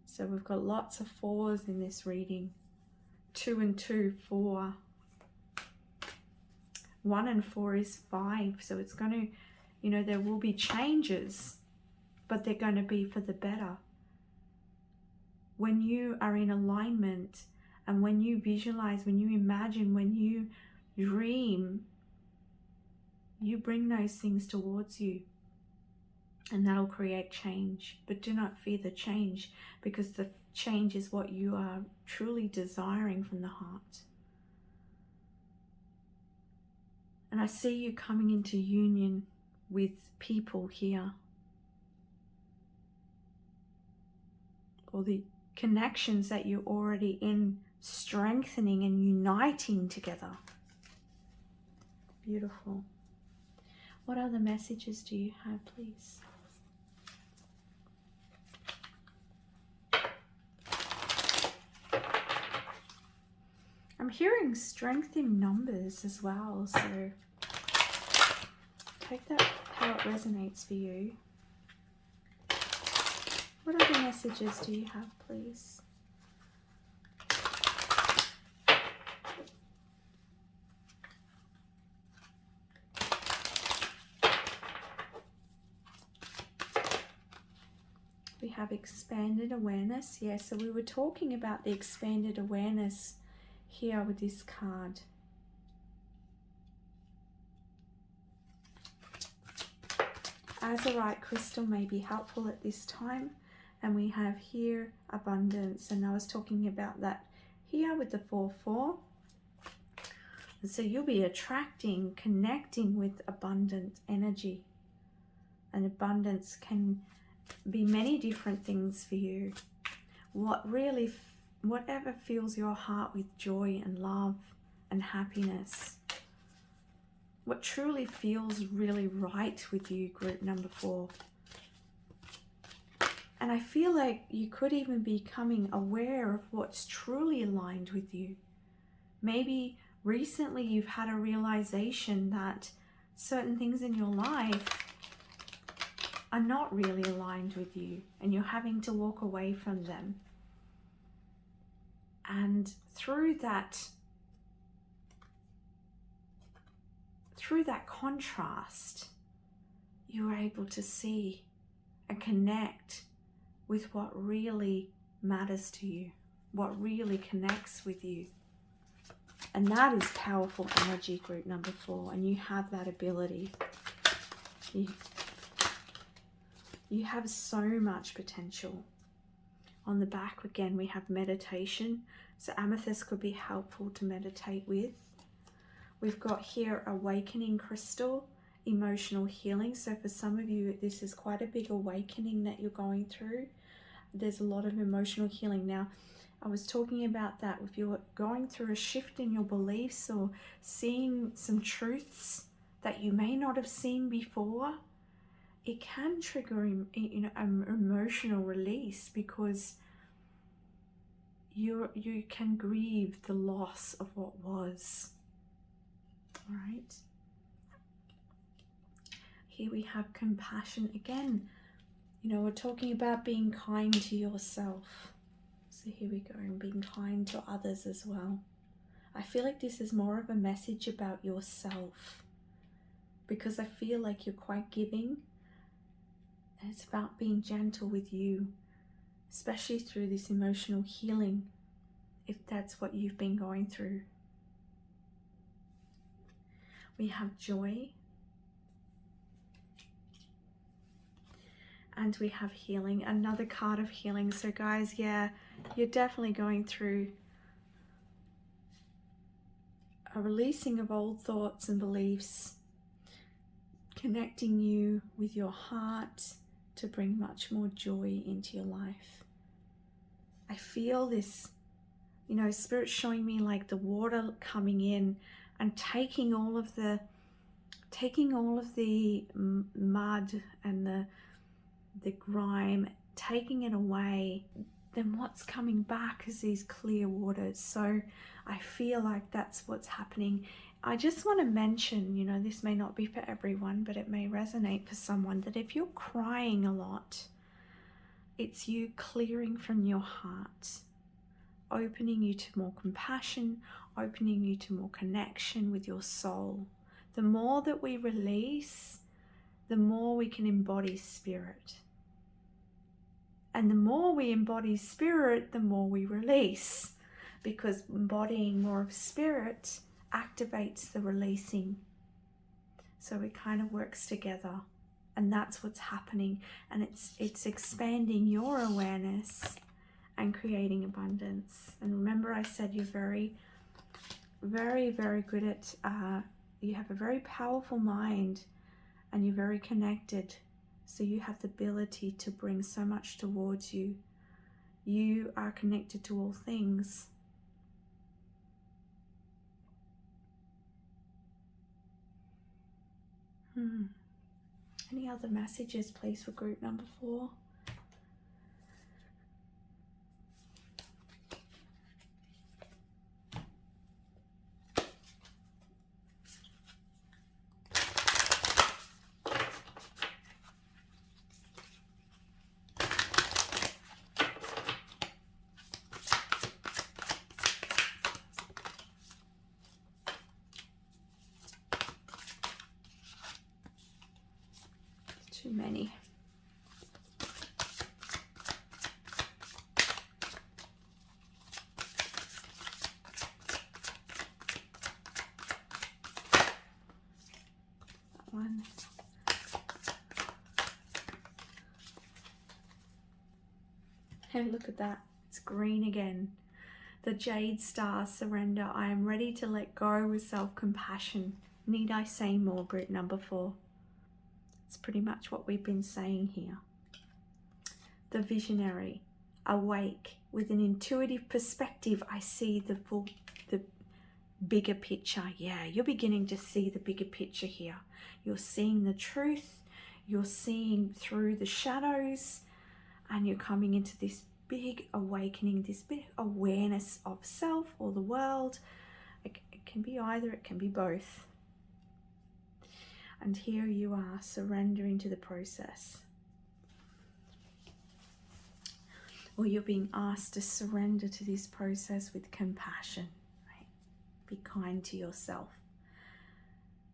So we've got lots of 4s in this reading. 2 and 2, 4. 1 and 4 is 5. So it's going to, you know, there will be changes, but they're going to be for the better. When you are in alignment, and when you visualize, when you imagine, when you dream, you bring those things towards you, and that'll create change. But do not fear the change, because the change is what you are truly desiring from the heart. And I see you coming into union with people here, or the connections that you're already in, strengthening and uniting together. Beautiful. What other messages do you have, please? I'm hearing strength in numbers as well, so take that how it resonates for you. What other messages do you have, please? We have expanded awareness. Yeah, so we were talking about the expanded awareness here with this card. Azurite crystal may be helpful at this time. And we have here abundance. And I was talking about that here with the 4-4. And so you'll be attracting, connecting with abundant energy. And abundance can be many different things for you. Whatever fills your heart with joy and love and happiness. What truly feels really right with you, group number 4. And I feel like you could even be becoming aware of what's truly aligned with you. Maybe recently you've had a realization that certain things in your life are not really aligned with you, and you're having to walk away from them. And through that contrast, you are able to see and connect with what really matters to you, what really connects with you. And that is powerful energy, group number 4. And you have that ability. You have so much potential. On the back, again, we have meditation. So amethyst could be helpful to meditate with. We've got here awakening crystal, emotional healing. So for some of you, this is quite a big awakening that you're going through. There's a lot of emotional healing. Now, I was talking about that. If you're going through a shift in your beliefs or seeing some truths that you may not have seen before, it can trigger an emotional release, because you can grieve the loss of what was. All right. Here we have compassion again. We're talking about being kind to yourself. So here we go, and being kind to others as well. I feel like this is more of a message about yourself, because I feel like you're quite giving. And it's about being gentle with you, especially through this emotional healing, if that's what you've been going through. We have joy. And we have healing, another card of healing. So guys, yeah, you're definitely going through a releasing of old thoughts and beliefs, connecting you with your heart to bring much more joy into your life. I feel this, Spirit showing me like the water coming in and taking all of the mud and the grime, taking it away. Then what's coming back is these clear waters. So I feel like that's what's happening. I just want to mention, this may not be for everyone, but it may resonate for someone, that if you're crying a lot, it's you clearing from your heart, opening you to more compassion, opening you to more connection with your soul. The more that we release, the more we can embody spirit. And the more we embody spirit, the more we release, because embodying more of spirit activates the releasing. So it kind of works together, and that's what's happening. And it's expanding your awareness and creating abundance. And remember, I said you're very, very, very good at, you have a very powerful mind, and you're very connected. So you have the ability to bring so much towards you. You are connected to all things. Any other messages, please, for group number 4? Too many. That one. And look at that. It's green again. The Jade Star, surrender. I am ready to let go with self-compassion. Need I say more, group number 4? It's pretty much what we've been saying here. The Visionary, awake with an intuitive perspective. I see the bigger picture. Yeah, you're beginning to see the bigger picture here. You're seeing the truth. You're seeing through the shadows, and you're coming into this big awakening, this big awareness of self or the world. It can be either, it can be both. And here you are, surrendering to the process. Or you're being asked to surrender to this process with compassion. Right? Be kind to yourself.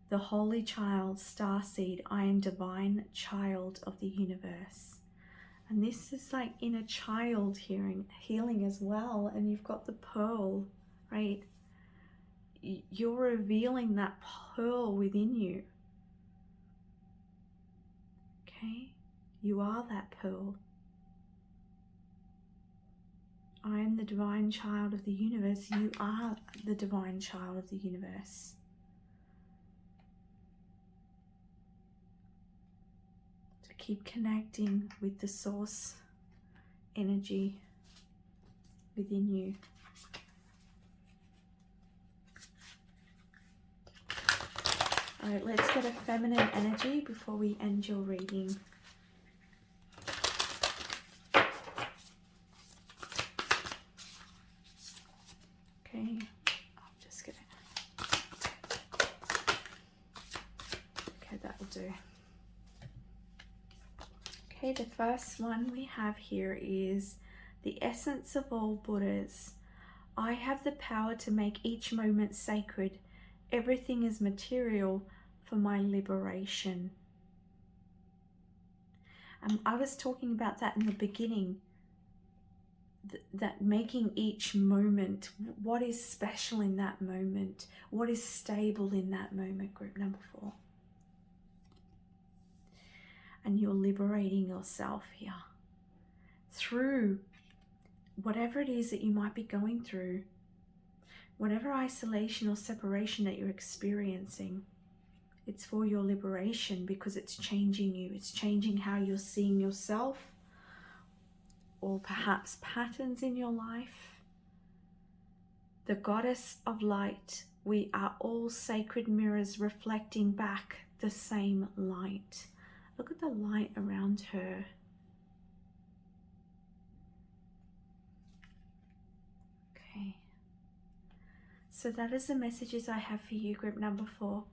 The Holy Child, Starseed, I am divine child of the universe. And this is like inner child healing as well. And you've got the pearl, right? You're revealing that pearl within you. Okay? You are that pearl. I am the divine child of the universe. You are the divine child of the universe. So keep connecting with the source energy within you. All right, let's get a feminine energy before we end your reading. Okay, I'm just gonna, okay, that'll do. Okay, the first one we have here is the essence of all Buddhas. I have the power to make each moment sacred. Everything is material for my liberation. I was talking about that in the beginning, that making each moment, what is special in that moment, what is stable in that moment, group number 4. And you're liberating yourself here through whatever it is that you might be going through, whatever isolation or separation that you're experiencing. It's for your liberation, because it's changing you. It's changing how you're seeing yourself, or perhaps patterns in your life. The goddess of light, we are all sacred mirrors reflecting back the same light. Look at the light around her. Okay. So that is the messages I have for you, group number 4.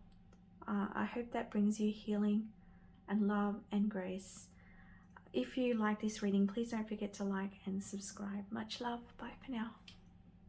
I hope that brings you healing and love and grace. If you like this reading, please don't forget to like and subscribe. Much love. Bye for now.